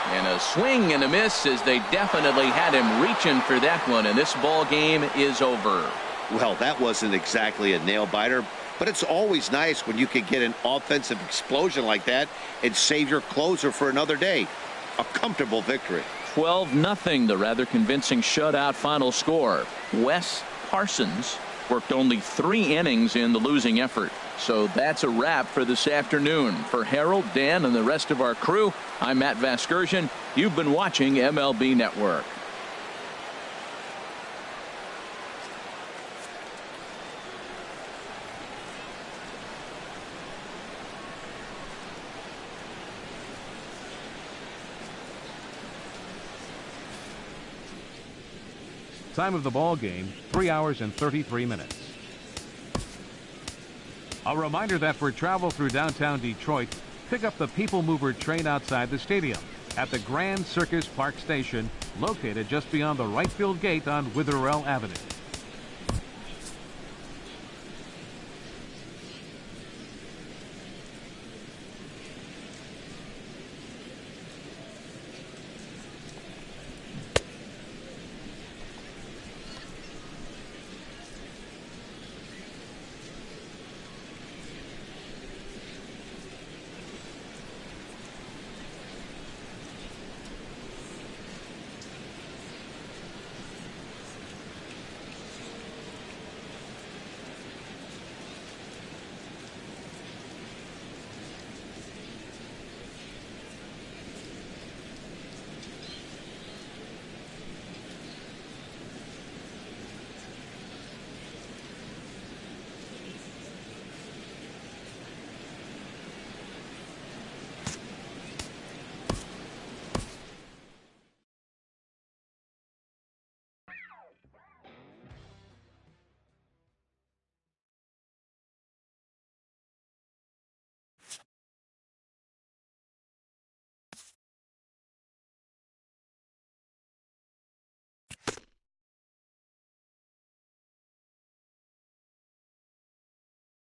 And a swing and a miss as they definitely had him reaching for that one. And this ball game is over. Well, that wasn't exactly a nail biter, but it's always nice when you can get an offensive explosion like that and save your closer for another day. A comfortable victory. 12-0, the rather convincing shutout final score. Wes Parsons worked only 3 innings in the losing effort. So that's a wrap for this afternoon. For Harold, Dan, and the rest of our crew, I'm Matt Vasgersian. You've been watching MLB Network. Time of the ball game, 3 hours and 33 minutes. A reminder that for travel through downtown Detroit, pick up the People Mover train outside the stadium at the Grand Circus Park Station, located just beyond the right field gate on Witherell Avenue.